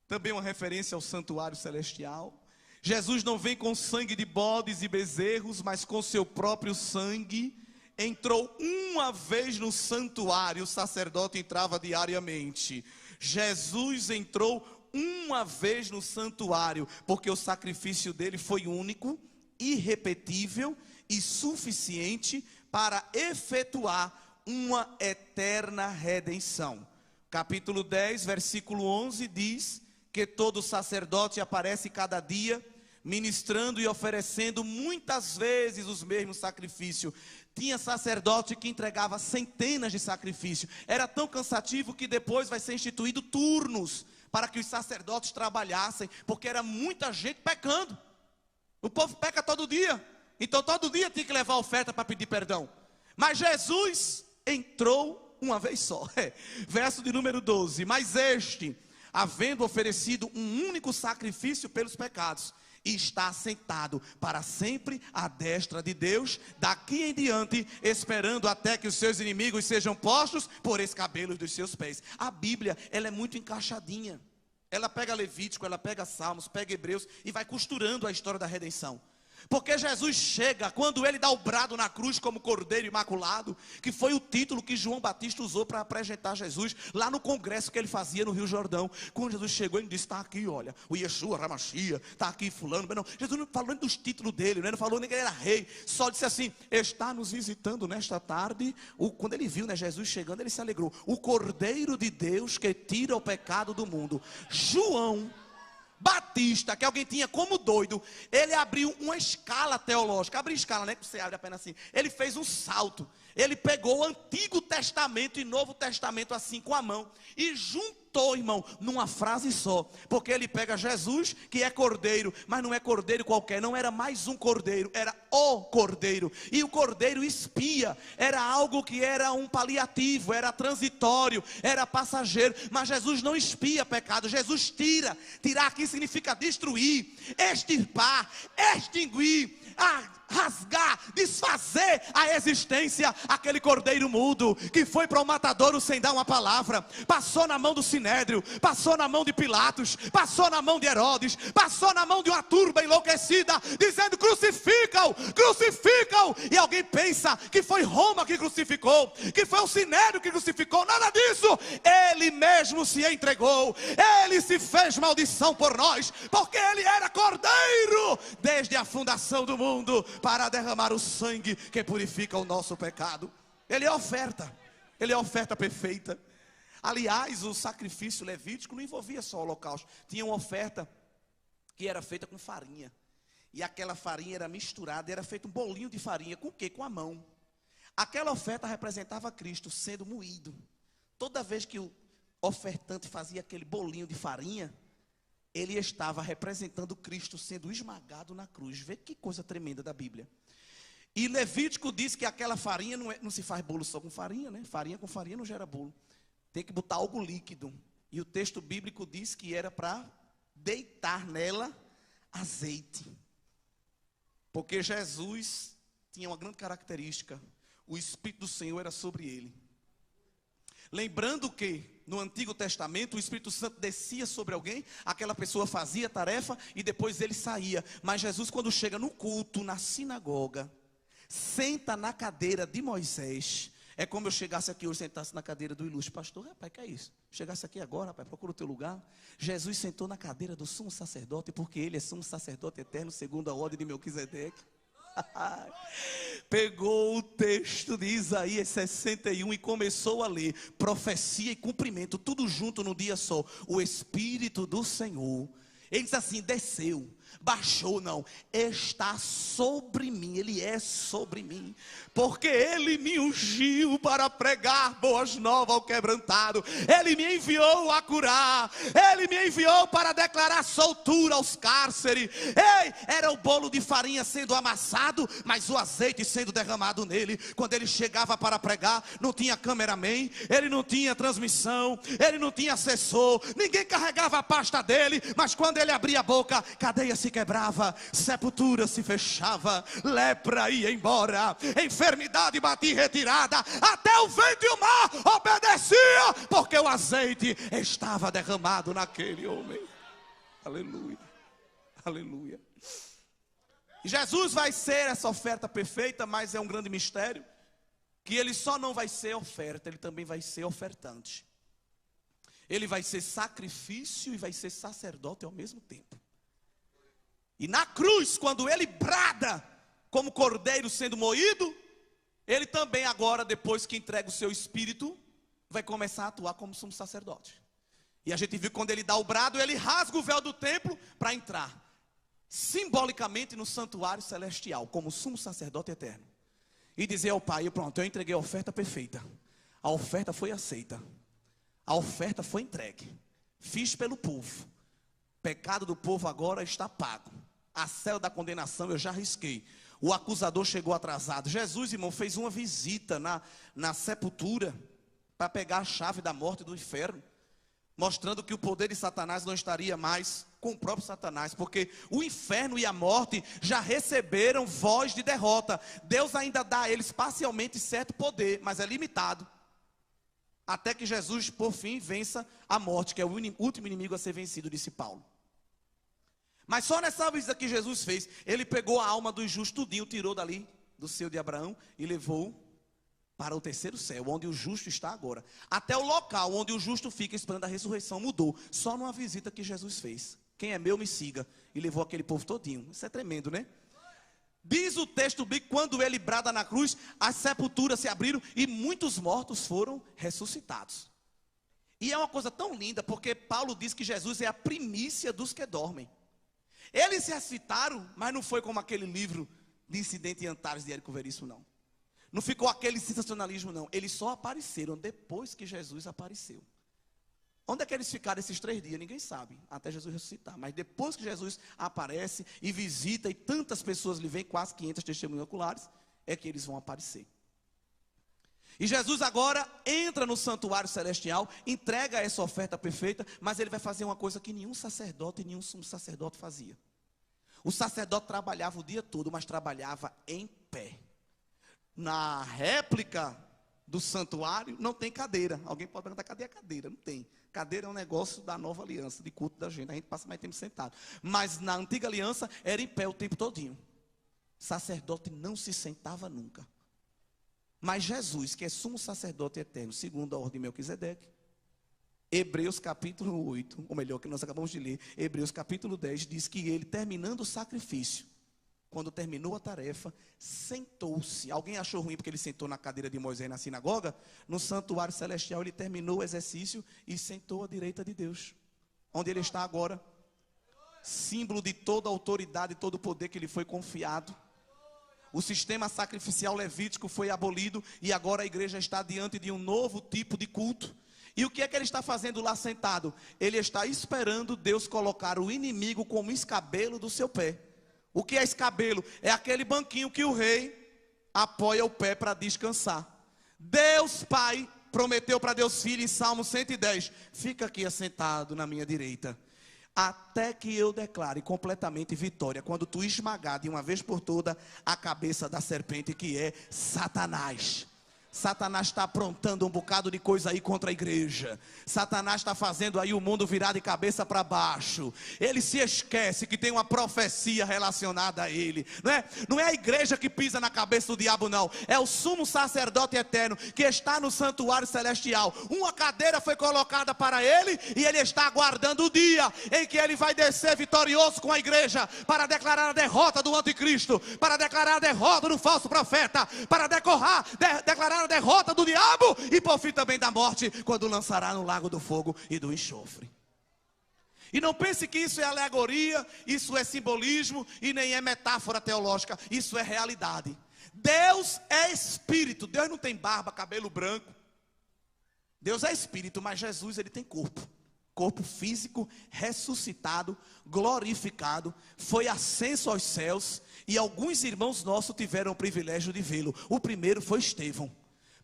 Também uma referência ao santuário celestial. Jesus não vem com sangue de bodes e bezerros, mas com seu próprio sangue. Entrou uma vez no santuário, o sacerdote entrava diariamente. Jesus entrou uma vez no santuário, porque o sacrifício dele foi único, irrepetível e suficiente para efetuar uma eterna redenção. Capítulo 10, versículo 11 diz que todo sacerdote aparece cada dia, ministrando e oferecendo muitas vezes os mesmos sacrifícios. Tinha sacerdote que entregava centenas de sacrifícios. Era tão cansativo que depois vai ser instituído turnos para que os sacerdotes trabalhassem, porque era muita gente pecando. O povo peca todo dia, então todo dia tinha que levar oferta para pedir perdão. Mas Jesus entrou uma vez só. Verso de número 12. Mas este, havendo oferecido um único sacrifício pelos pecados, e está assentado para sempre à destra de Deus, daqui em diante, esperando até que os seus inimigos sejam postos por escabelos dos seus pés. A Bíblia, ela é muito encaixadinha. Ela pega Levítico, ela pega Salmos, pega Hebreus e vai costurando a história da redenção. Porque Jesus chega, quando ele dá o brado na cruz como Cordeiro Imaculado, que foi o título que João Batista usou para apresentar Jesus, lá no congresso que ele fazia no Rio Jordão. Quando Jesus chegou, ele disse, está aqui, olha, o Yeshua, Ramachia, está aqui fulano. Mas não, Jesus não falou nem dos títulos dele, não falou nem que ele era rei, só disse assim, está nos visitando nesta tarde. Quando ele viu, Jesus chegando, ele se alegrou. O Cordeiro de Deus que tira o pecado do mundo. João Batista, que alguém tinha como doido, ele abriu uma escala teológica. Abriu escala, né? Que você abre apenas assim. Ele fez um salto. Ele pegou o Antigo Testamento e Novo Testamento assim com a mão e juntou juntou, irmão, numa frase só. Porque ele pega Jesus, que é cordeiro, mas não é cordeiro qualquer, não era mais um cordeiro, era o cordeiro. E o cordeiro espia, era algo que era um paliativo, era transitório, era passageiro. Mas Jesus não espia pecado, Jesus tira. Tirar aqui significa destruir, extirpar, extinguir, rasgar, desfazer a existência. Aquele cordeiro mudo que foi para o matadouro sem dar uma palavra, passou na mão do Sinédrio, passou na mão de Pilatos, passou na mão de Herodes, passou na mão de uma turba enlouquecida, dizendo: crucificam, crucificam. E alguém pensa que foi Roma que crucificou, que foi o Sinédrio que crucificou. Nada disso. Ele mesmo se entregou, ele se fez maldição por nós, porque ele era cordeiro desde a fundação do mundo, para derramar o sangue que purifica o nosso pecado. Ele é oferta perfeita. Aliás, o sacrifício levítico não envolvia só o holocausto. Tinha uma oferta que era feita com farinha, e aquela farinha era misturada, era feito um bolinho de farinha. Com o quê? Com a mão. Aquela oferta representava Cristo sendo moído. Toda vez que o ofertante fazia aquele bolinho de farinha, ele estava representando Cristo sendo esmagado na cruz. Vê que coisa tremenda da Bíblia. E Levítico diz que aquela farinha não se faz bolo só com farinha, né? Farinha com farinha não gera bolo. Tem que botar algo líquido. E o texto bíblico diz que era para deitar nela azeite. Porque Jesus tinha uma grande característica: o Espírito do Senhor era sobre ele. Lembrando que no Antigo Testamento o Espírito Santo descia sobre alguém, aquela pessoa fazia a tarefa e depois ele saía. Mas Jesus, quando chega no culto, na sinagoga, senta na cadeira de Moisés. É como eu chegasse aqui hoje, sentasse na cadeira do ilustre pastor. Rapaz, que é isso? Chegasse aqui agora, rapaz, procura o teu lugar. Jesus sentou na cadeira do sumo sacerdote, porque ele é sumo sacerdote eterno, segundo a ordem de Melquisedeque. Pegou o texto de Isaías 61 e começou a ler. Profecia e cumprimento, tudo junto num dia só. O Espírito do Senhor, ele diz assim: desceu, baixou, não, está sobre mim. Ele é sobre mim, porque ele me ungiu para pregar boas novas ao quebrantado. Ele me enviou a curar, ele me enviou para declarar soltura aos cárceres. Ei, era o bolo de farinha sendo amassado, mas o azeite sendo derramado nele. Quando ele chegava para pregar, não tinha cameraman, ele não tinha transmissão, ele não tinha assessor, ninguém carregava a pasta dele. Mas quando ele abria a boca, cadeia se quebrava, sepultura se fechava, lepra ia embora, enfermidade batia retirada, até o vento e o mar obedecia, porque o azeite estava derramado naquele homem. Aleluia, aleluia. Jesus vai ser essa oferta perfeita, mas é um grande mistério, que ele só não vai ser oferta, ele também vai ser ofertante. Ele vai ser sacrifício e vai ser sacerdote ao mesmo tempo. E na cruz, quando ele brada como cordeiro sendo moído, ele também agora, depois que entrega o seu espírito, vai começar a atuar como sumo sacerdote. E a gente viu que quando ele dá o brado, ele rasga o véu do templo para entrar simbolicamente no santuário celestial, como sumo sacerdote eterno. E dizer ao Pai: pronto, eu entreguei a oferta perfeita, a oferta foi aceita, a oferta foi entregue, fiz pelo povo, pecado do povo agora está pago. A cela da condenação eu já risquei. O acusador chegou atrasado. Jesus, irmão, fez uma visita na sepultura para pegar a chave da morte e do inferno, mostrando que o poder de Satanás não estaria mais com o próprio Satanás, porque o inferno e a morte já receberam voz de derrota. Deus ainda dá a eles parcialmente certo poder, mas é limitado, até que Jesus, por fim, vença a morte, que é o último inimigo a ser vencido, disse Paulo. Mas só nessa visita que Jesus fez, ele pegou a alma dos justos tudinho, tirou dali do seio de Abraão e levou para o terceiro céu, onde o justo está agora. Até o local onde o justo fica esperando a ressurreição mudou, só numa visita que Jesus fez. Quem é meu, me siga. E levou aquele povo todinho. Isso é tremendo, né? Diz o texto bíblico, quando ele brada na cruz, as sepulturas se abriram e muitos mortos foram ressuscitados. E é uma coisa tão linda, porque Paulo diz que Jesus é a primícia dos que dormem. Eles se ressuscitaram, mas não foi como aquele livro de Incidente em Antares de Érico Veríssimo, não. Não ficou aquele sensacionalismo, não. Eles só apareceram depois que Jesus apareceu. Onde é que eles ficaram esses 3 dias? Ninguém sabe, até Jesus ressuscitar. Mas depois que Jesus aparece e visita, e tantas pessoas lhe vêm, quase 500 testemunhas oculares, é que eles vão aparecer. E Jesus agora entra no santuário celestial, entrega essa oferta perfeita, mas ele vai fazer uma coisa que nenhum sacerdote e nenhum sumo sacerdote fazia. O sacerdote trabalhava o dia todo, mas trabalhava em pé. Na réplica do santuário não tem cadeira. Alguém pode perguntar, cadê a cadeira? Não tem. Cadeira é um negócio da nova aliança, de culto da gente. A gente passa mais tempo sentado. Mas na antiga aliança era em pé o tempo todinho. Sacerdote não se sentava nunca. Mas Jesus, que é sumo sacerdote eterno, segundo a ordem de Melquisedeque, Hebreus capítulo 8, ou melhor, que nós acabamos de ler, Hebreus capítulo 10, diz que ele, terminando o sacrifício, quando terminou a tarefa, sentou-se. Alguém achou ruim porque ele sentou na cadeira de Moisés na sinagoga? No santuário celestial ele terminou o exercício e sentou à direita de Deus, onde ele está agora, símbolo de toda a autoridade e todo o poder que lhe foi confiado. O sistema sacrificial levítico foi abolido e agora a igreja está diante de um novo tipo de culto. E o que é que ele está fazendo lá sentado? Ele está esperando Deus colocar o inimigo como escabelo do seu pé. O que é escabelo? É aquele banquinho que o rei apoia o pé para descansar. Deus Pai prometeu para Deus Filho em Salmo 110: fica aqui assentado na minha direita, até que eu declare completamente vitória, quando tu esmagar de uma vez por toda a cabeça da serpente, que é Satanás. Satanás está aprontando um bocado de coisa aí contra a igreja. Satanás está fazendo aí o mundo virar de cabeça para baixo. Ele se esquece que tem uma profecia relacionada a ele. Não é a igreja que pisa na cabeça do diabo, não. É o sumo sacerdote eterno que está no santuário celestial. Uma cadeira foi colocada para ele e ele está aguardando o dia em que ele vai descer vitorioso com a igreja para declarar a derrota do anticristo, para declarar a derrota do falso profeta, para declarar a derrota do diabo e por fim também da morte, quando lançará no lago do fogo e do enxofre. E não pense que isso é alegoria, isso é simbolismo e nem é metáfora teológica, isso é realidade. Deus é espírito. Deus não tem barba, cabelo branco. Deus é espírito, mas Jesus ele tem corpo. Corpo físico, ressuscitado, glorificado, foi ascenso aos céus. E alguns irmãos nossos tiveram o privilégio de vê-lo. O primeiro foi Estevão.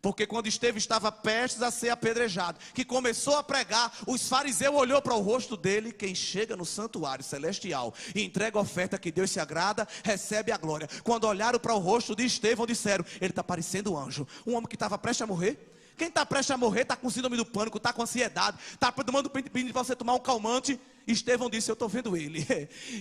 Porque quando Estevão estava prestes a ser apedrejado, que começou a pregar, os fariseus olhou para o rosto dele. Quem chega no santuário celestial e entrega a oferta que Deus se agrada, recebe a glória. Quando olharam para o rosto de Estevão, disseram: ele está parecendo um anjo. Um homem que estava prestes a morrer. Quem está prestes a morrer está com síndrome do pânico, está com ansiedade, está pedindo para você tomar um calmante. Estevão disse: eu estou vendo ele,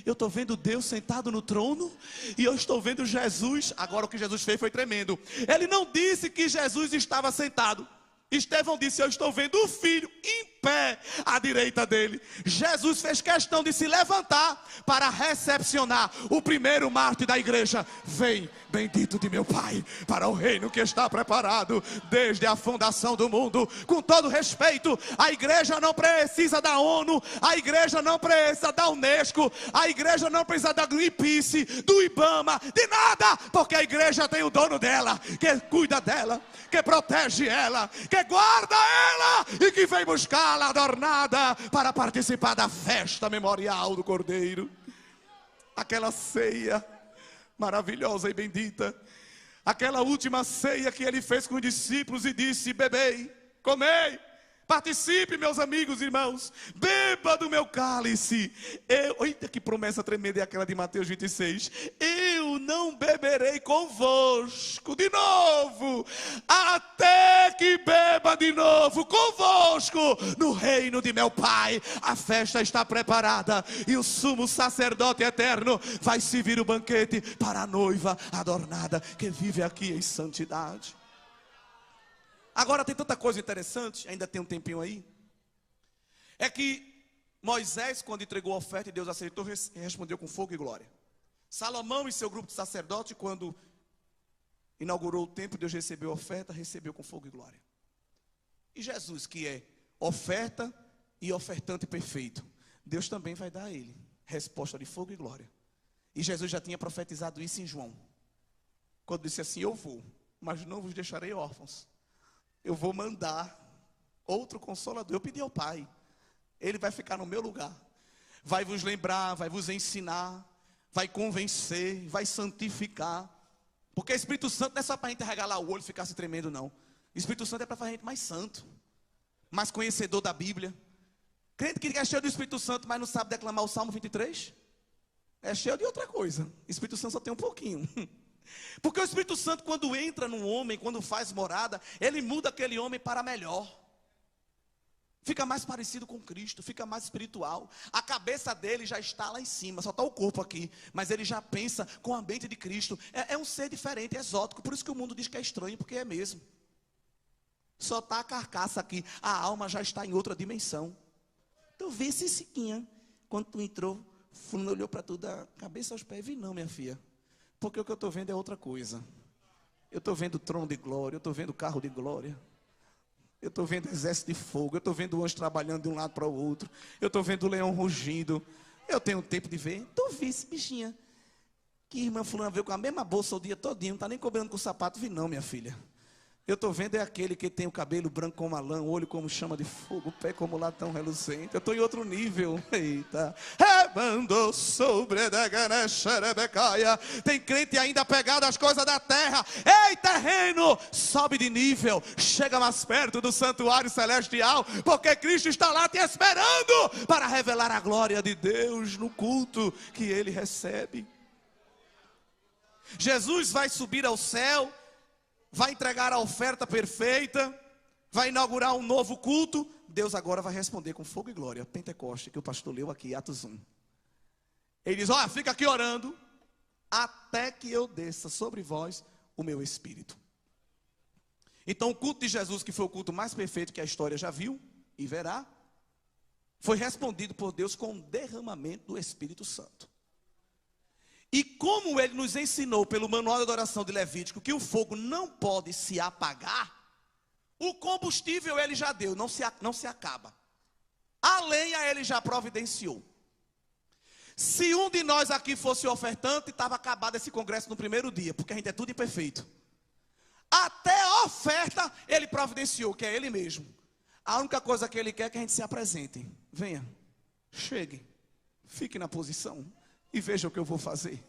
eu estou vendo Deus sentado no trono, e eu estou vendo Jesus. Agora o que Jesus fez foi tremendo. Ele não disse que Jesus estava sentado. Estevão disse: eu estou vendo o Filho em pé à direita dele. Jesus fez questão de se levantar para recepcionar o primeiro mártir da igreja. Vem, bendito de meu Pai, para o reino que está preparado desde a fundação do mundo. Com todo respeito, a igreja não precisa da ONU, a igreja não precisa da Unesco, a igreja não precisa da Greenpeace, do IBAMA, de nada, porque a igreja tem o dono dela, que cuida dela, que protege ela, que guarda ela e que vem buscá-la adornada para participar da festa memorial do Cordeiro. Aquela ceia maravilhosa e bendita, aquela última ceia que ele fez com os discípulos e disse: bebei, comei, participe, meus amigos e irmãos, beba do meu cálice. Eita, que promessa tremenda é aquela de Mateus 26. Eu não beberei convosco de novo, até que beba de novo convosco no reino de meu Pai. A festa está preparada e o sumo sacerdote eterno vai servir o banquete para a noiva adornada que vive aqui em santidade. Agora tem tanta coisa interessante, ainda tem um tempinho aí. É que Moisés, quando entregou a oferta e Deus aceitou, respondeu com fogo e glória. Salomão e seu grupo de sacerdotes, quando inaugurou o templo, Deus recebeu a oferta, recebeu com fogo e glória. E Jesus, que é oferta e ofertante perfeito, Deus também vai dar a ele resposta de fogo e glória. E Jesus já tinha profetizado isso em João, quando disse assim: eu vou, mas não vos deixarei órfãos. Eu vou mandar outro consolador. Eu pedi ao Pai, Ele vai ficar no meu lugar. Vai vos lembrar, vai vos ensinar, vai convencer, vai santificar. Porque o Espírito Santo não é só para a gente regalar o olho e ficar se tremendo, não. O Espírito Santo é para fazer a gente mais santo, mais conhecedor da Bíblia. Crente que é cheio do Espírito Santo, mas não sabe declamar o Salmo 23, é cheio de outra coisa. O Espírito Santo só tem um pouquinho. Porque o Espírito Santo, quando entra num homem, quando faz morada, ele muda aquele homem para melhor. Fica mais parecido com Cristo, fica mais espiritual. A cabeça dele já está lá em cima, só está o corpo aqui. Mas ele já pensa com a mente de Cristo. É um ser diferente, é exótico. Por isso que o mundo diz que é estranho, porque é mesmo. Só está a carcaça aqui, a alma já está em outra dimensão. Tu vê esse Siquinha, quando tu entrou, fulano olhou para tu da cabeça aos pés, vi não, minha filha. Porque o que eu estou vendo é outra coisa. Eu estou vendo trono de glória, eu estou vendo carro de glória. Eu estou vendo exército de fogo, eu estou vendo o anjo trabalhando de um lado para o outro. Eu estou vendo o leão rugindo. Eu tenho tempo de ver. Tu vi esse bichinha. Que irmã fulana veio com a mesma bolsa o dia todinho, não está nem cobrando com o sapato, vi não, minha filha. Eu estou vendo é aquele que tem o cabelo branco como a lã, o olho como chama de fogo, o pé como latão reluzente. Eu estou em outro nível. Eita. Mandou sobre a xerebecaia. Tem crente ainda pegado às coisas da terra. Ei, terreno, sobe de nível. Chega mais perto do santuário celestial, porque Cristo está lá te esperando para revelar a glória de Deus no culto que ele recebe. Jesus vai subir ao céu, vai entregar a oferta perfeita, vai inaugurar um novo culto. Deus agora vai responder com fogo e glória. Pentecoste, que o pastor leu aqui, Atos 1. Ele diz, olha, fica aqui orando, até que eu desça sobre vós o meu Espírito. Então o culto de Jesus, que foi o culto mais perfeito que a história já viu e verá, foi respondido por Deus com o derramamento do Espírito Santo. E como ele nos ensinou pelo manual de adoração de Levítico que o fogo não pode se apagar, o combustível ele já deu, não se acaba. A lenha ele já providenciou. Se um de nós aqui fosse ofertante, estava acabado esse congresso no primeiro dia, porque a gente é tudo imperfeito. Até a oferta ele providenciou, que é ele mesmo. A única coisa que ele quer é que a gente se apresente. Venha, chegue, fique na posição e veja o que eu vou fazer.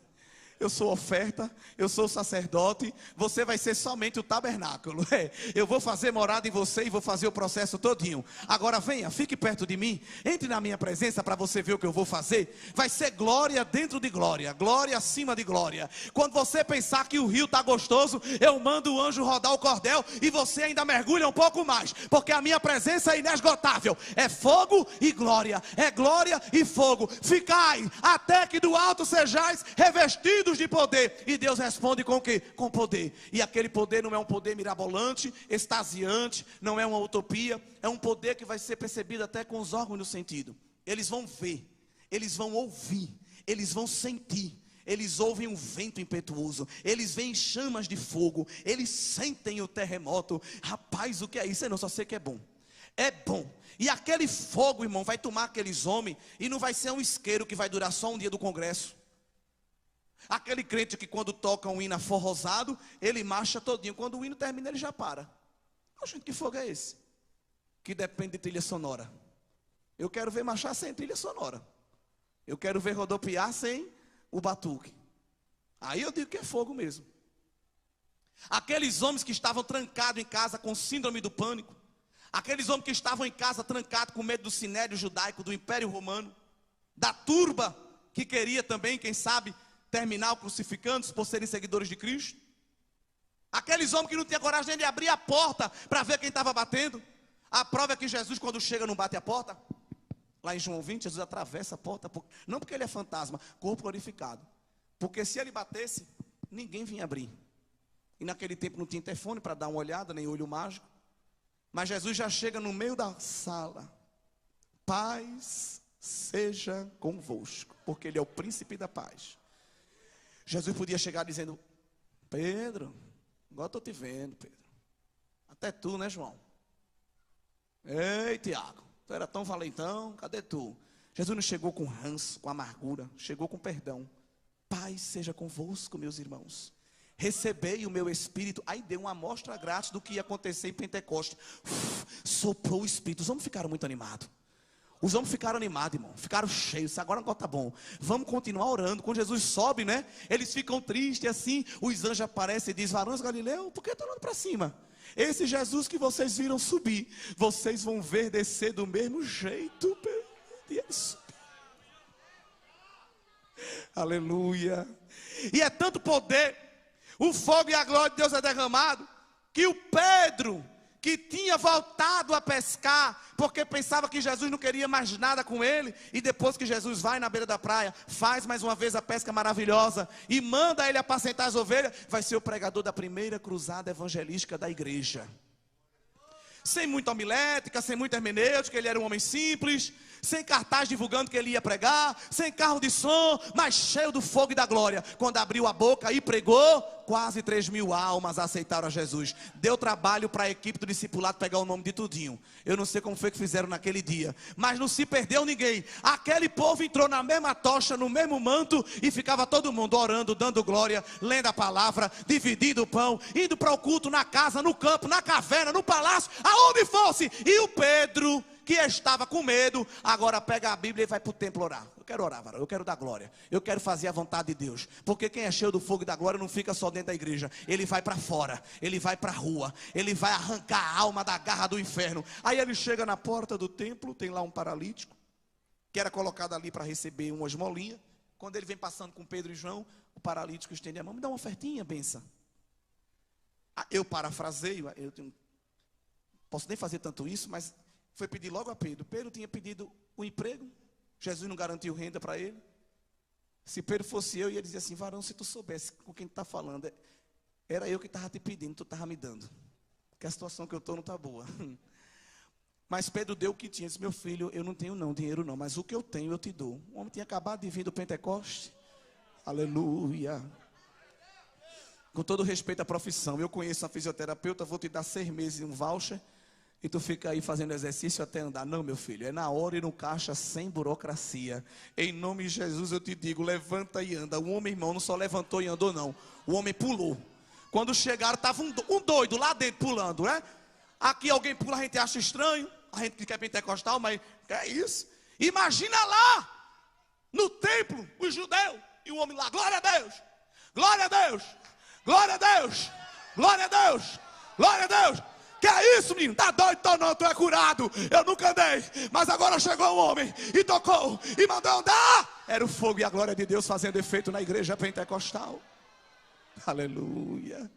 Eu sou oferta, eu sou sacerdote, você vai ser somente o tabernáculo. Eu vou fazer morada em você e vou fazer o processo todinho. Agora venha, fique perto de mim, entre na minha presença para você ver o que eu vou fazer. Vai ser glória dentro de glória, glória acima de glória. Quando você pensar que o rio está gostoso, eu mando o anjo rodar o cordel e você ainda mergulha um pouco mais, porque a minha presença é inesgotável. É fogo e glória, é glória e fogo. Ficai até que do alto sejais revestidos de poder. E Deus responde com o quê? Com poder. E aquele poder não é um poder mirabolante, extasiante, não é uma utopia, é um poder que vai ser percebido até com os órgãos do sentido. Eles vão ver, eles vão ouvir, eles vão sentir. Eles ouvem um vento impetuoso, eles veem chamas de fogo, eles sentem o terremoto. Rapaz, o que é isso? Eu não só sei que é bom. É bom. E aquele fogo, irmão, vai tomar aqueles homens e não vai ser um isqueiro que vai durar só um dia do congresso. Aquele crente que quando toca um hino aforrosado, ele marcha todinho. Quando o hino termina, ele já para. Gente, que fogo é esse? Que depende de trilha sonora. Eu quero ver marchar sem trilha sonora. Eu quero ver rodopiar sem o batuque. Aí eu digo que é fogo mesmo. Aqueles homens que estavam trancados em casa com síndrome do pânico. Aqueles homens que estavam em casa trancados com medo do sinédrio judaico, do Império Romano. Da turba que queria também, quem sabe, terminar crucificando-se por serem seguidores de Cristo. Aqueles homens que não tinham coragem nem de abrir a porta para ver quem estava batendo. A prova é que Jesus, quando chega, não bate a porta. Lá em João 20, Jesus atravessa a porta, não porque ele é fantasma, corpo glorificado. Porque se ele batesse, ninguém vinha abrir. E naquele tempo não tinha interfone para dar uma olhada, nem olho mágico. Mas Jesus já chega no meio da sala. Paz seja convosco, porque ele é o príncipe da paz. Jesus podia chegar dizendo, Pedro, agora estou te vendo, Pedro. Até tu, né, João? Ei, Tiago, tu era tão valentão, cadê tu? Jesus não chegou com ranço, com amargura, chegou com perdão. Paz seja convosco, meus irmãos. Recebei o meu Espírito. Aí deu uma amostra grátis do que ia acontecer em Pentecostes. Soprou o Espírito, os homens ficaram muito animados. Os homens ficaram animados, irmão, ficaram cheios. Agora agora tá bom, vamos continuar orando. Quando Jesus sobe, né, eles ficam tristes assim. Os anjos aparecem e dizem: varões Galileu, por que estão olhando para cima? Esse Jesus que vocês viram subir, vocês vão ver descer do mesmo jeito. E ele subiu. Aleluia. E é tanto poder, o fogo e a glória de Deus é derramado, que o Pedro, que tinha voltado a pescar, porque pensava que Jesus não queria mais nada com ele, e depois que Jesus vai na beira da praia, faz mais uma vez a pesca maravilhosa, e manda ele apacentar as ovelhas, vai ser o pregador da primeira cruzada evangelística da igreja. Sem muita homilética, sem muita hermenêutica, ele era um homem simples, sem cartaz divulgando que ele ia pregar, sem carro de som, mas cheio do fogo e da glória. Quando abriu a boca e pregou, quase 3.000 almas aceitaram a Jesus. Deu trabalho para a equipe do discipulado pegar o nome de tudinho. Eu não sei como foi que fizeram naquele dia, mas não se perdeu ninguém. Aquele povo entrou na mesma tocha, no mesmo manto, e ficava todo mundo orando, dando glória, lendo a palavra, dividindo o pão, indo para o culto na casa, no campo, na caverna, no palácio, aonde fosse. E o Pedro, que estava com medo, agora pega a Bíblia e vai para o templo orar. Eu quero orar, varão, eu quero dar glória, eu quero fazer a vontade de Deus, porque quem é cheio do fogo e da glória não fica só dentro da igreja, ele vai para fora, ele vai para a rua, ele vai arrancar a alma da garra do inferno. Aí ele chega na porta do templo, tem lá um paralítico, que era colocado ali para receber uma esmolinha. Quando ele vem passando com Pedro e João, o paralítico estende a mão: me dá uma ofertinha, benção. Eu parafraseio, posso nem fazer tanto isso, mas foi pedir logo a Pedro. Pedro tinha pedido um emprego, Jesus não garantiu renda para ele. Se Pedro fosse eu, ia dizer assim: varão, se tu soubesse com quem tu está falando, era eu que estava te pedindo, tu estava me dando, porque a situação que eu estou não está boa. Mas Pedro deu o que tinha, disse: meu filho, eu não tenho não, dinheiro não, mas o que eu tenho eu te dou. O homem tinha acabado de vir do Pentecoste. Aleluia. Com todo respeito à profissão, eu conheço uma fisioterapeuta, vou te dar 6 meses um voucher, e tu fica aí fazendo exercício até andar. Não, meu filho, é na hora e no caixa, sem burocracia. Em nome de Jesus eu te digo: levanta e anda. O homem, irmão, não só levantou e andou não, o homem pulou. Quando chegaram, estava um doido lá dentro pulando, né? Aqui alguém pula, a gente acha estranho, a gente que é pentecostal, mas que é isso? Imagina lá, no templo, os judeus, e o homem lá: glória a Deus, glória a Deus, glória a Deus, glória a Deus, glória a Deus. Que é isso, menino? Tá doido? Então não, tu é curado. Eu nunca andei, mas agora chegou um homem e tocou e mandou andar. Era o fogo e a glória de Deus fazendo efeito na igreja pentecostal. Aleluia.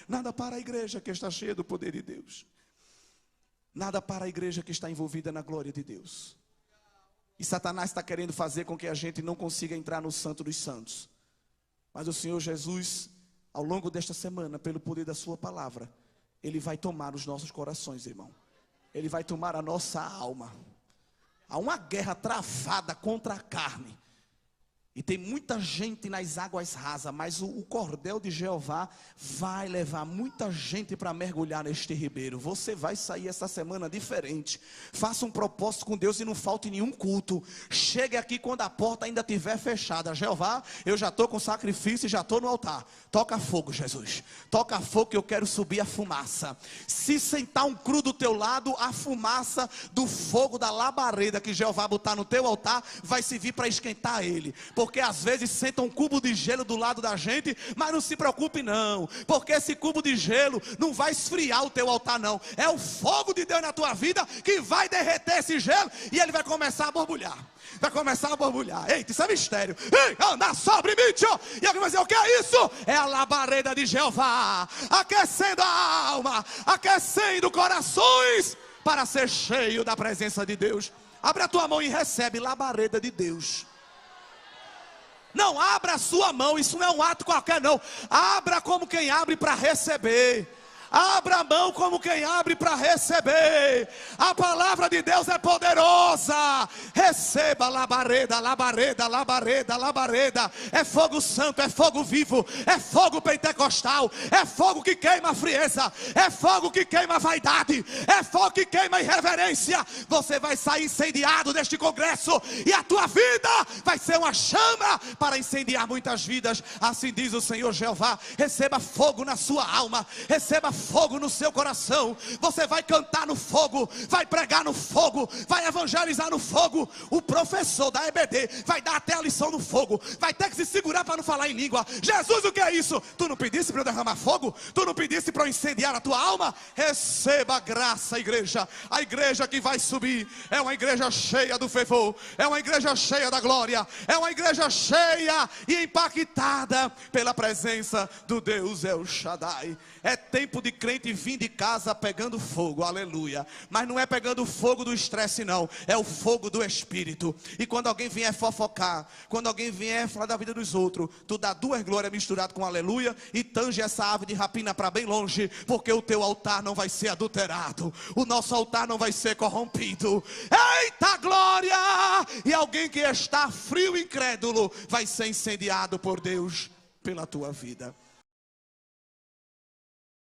Nada para a igreja que está cheia do poder de Deus, nada para a igreja que está envolvida na glória de Deus. E Satanás está querendo fazer com que a gente não consiga entrar no Santo dos Santos. Mas o Senhor Jesus, ao longo desta semana, pelo poder da sua palavra, Ele vai tomar os nossos corações, irmão. Ele vai tomar a nossa alma. Há uma guerra travada contra a carne. E tem muita gente nas águas rasas, mas o cordel de Jeová vai levar muita gente para mergulhar neste ribeiro. Você vai sair essa semana diferente. Faça um propósito com Deus e não falte nenhum culto. Chegue aqui quando a porta ainda estiver fechada. Jeová, eu já estou com sacrifício e já estou no altar. Toca fogo, Jesus. Toca fogo, que eu quero subir a fumaça. Se sentar um cru do teu lado, a fumaça do fogo da labareda que Jeová botar no teu altar vai servir para esquentar ele. Porque às vezes senta um cubo de gelo do lado da gente, mas não se preocupe não, porque esse cubo de gelo não vai esfriar o teu altar não. É o fogo de Deus na tua vida que vai derreter esse gelo e ele vai começar a borbulhar. Vai começar a borbulhar. Eita, isso é mistério. Ei, anda sobre mim, tio. E alguém vai dizer: o que é isso? É a labareda de Jeová, aquecendo a alma, aquecendo corações, para ser cheio da presença de Deus. Abre a tua mão e recebe labareda de Deus. Não abra a sua mão, isso não é um ato qualquer não. Abra como quem abre para receber. Abra a mão como quem abre para receber. A palavra de Deus é poderosa. Receba labareda, labareda, labareda, labareda. É fogo santo, é fogo vivo, é fogo pentecostal, é fogo que queima a frieza, é fogo que queima a vaidade, é fogo que queima a irreverência. Você vai sair incendiado deste congresso e a tua vida vai ser uma chama para incendiar muitas vidas. Assim diz o Senhor Jeová. Receba fogo na sua alma, receba fogo no seu coração. Você vai cantar no fogo, vai pregar no fogo, vai evangelizar no fogo. O professor da EBD vai dar até a lição no fogo, vai ter que se segurar para não falar em língua. Jesus, o que é isso? Tu não pedisse para eu derramar fogo? Tu não pedisse para eu incendiar a tua alma? Receba a graça, igreja. A igreja que vai subir é uma igreja cheia do fervor, é uma igreja cheia da glória, é uma igreja cheia e impactada pela presença do Deus El Shaddai. É tempo de crente vir de casa pegando fogo, aleluia. Mas não é pegando fogo do estresse não, é o fogo do Espírito. E quando alguém vier fofocar, quando alguém vier falar da vida dos outros, tu dá duas glórias misturadas com aleluia e tange essa ave de rapina para bem longe, porque o teu altar não vai ser adulterado, o nosso altar não vai ser corrompido. Eita glória! E alguém que está frio e incrédulo vai ser incendiado por Deus pela tua vida.